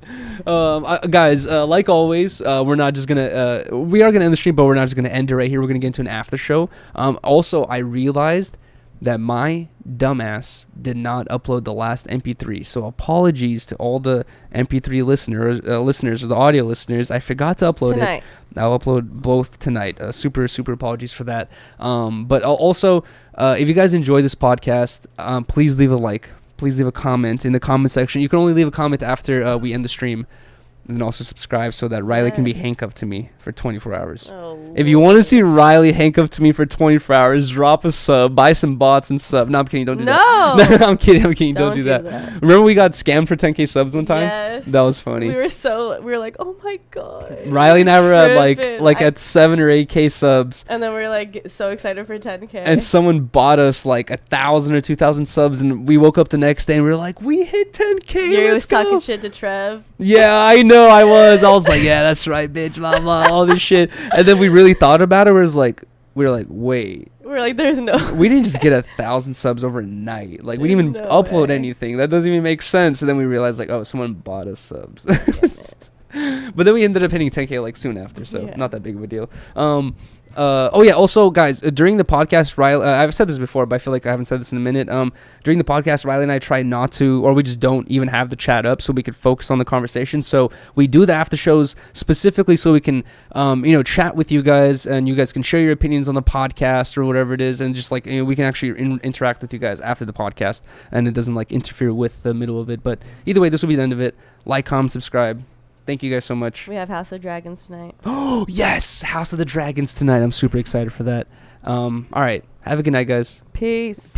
Guys, like always, we're not just gonna we are gonna end the stream, but we're not just gonna end it right here. We're gonna get into an after show. Also, I realized that my dumbass did not upload the last MP3, so apologies to all the MP3 listeners or the audio listeners. I forgot to upload it. I'll upload both tonight. Super apologies for that. But also, if you guys enjoy this podcast, please leave a like. Please leave a comment in the comment section. You can only leave a comment after we end the stream. And also subscribe so that Rylee can be handcuffed to me for 24 hours. Oh, if you want to see Rylee handcuffed to me for 24 hours, drop a sub, buy some bots and sub. No, I'm kidding. Don't do that. No, I'm kidding. Don't do that. Remember we got scammed for 10K subs one time? Yes. That was funny. We were like, oh my God. Rylee and I were at like at 7 or 8K subs. And then we were like so excited for 10K. And someone bought us like 1,000 or 2,000 subs, and we woke up the next day and we were like, we hit 10K. Yuriy was talking shit to Trev. Yeah, I know. I was like, yeah, that's right, bitch, blah blah, all this shit. And then we really thought about it. We were like, wait. We're like, there's no. We didn't just get 1,000 subs overnight. Like, we didn't even upload anything. That doesn't even make sense. And then we realized, like, oh, someone bought us subs. But then we ended up hitting 10K like soon after, so not that big of a deal. Also, guys, during the podcast, Rylee, I've said this before, but I feel like I haven't said this in a minute. During the podcast, Rylee and I try not to, or we just don't even have the chat up so we could focus on the conversation. So we do the after shows specifically so we can, chat with you guys, and you guys can share your opinions on the podcast or whatever it is, and just like we can actually interact with you guys after the podcast, and it doesn't like interfere with the middle of it. But either way, this will be the end of it. Like, comment, subscribe. Thank you guys so much. We have House of Dragons tonight. Oh, yes. House of the Dragons tonight. I'm super excited for that. All right. Have a good night, guys. Peace.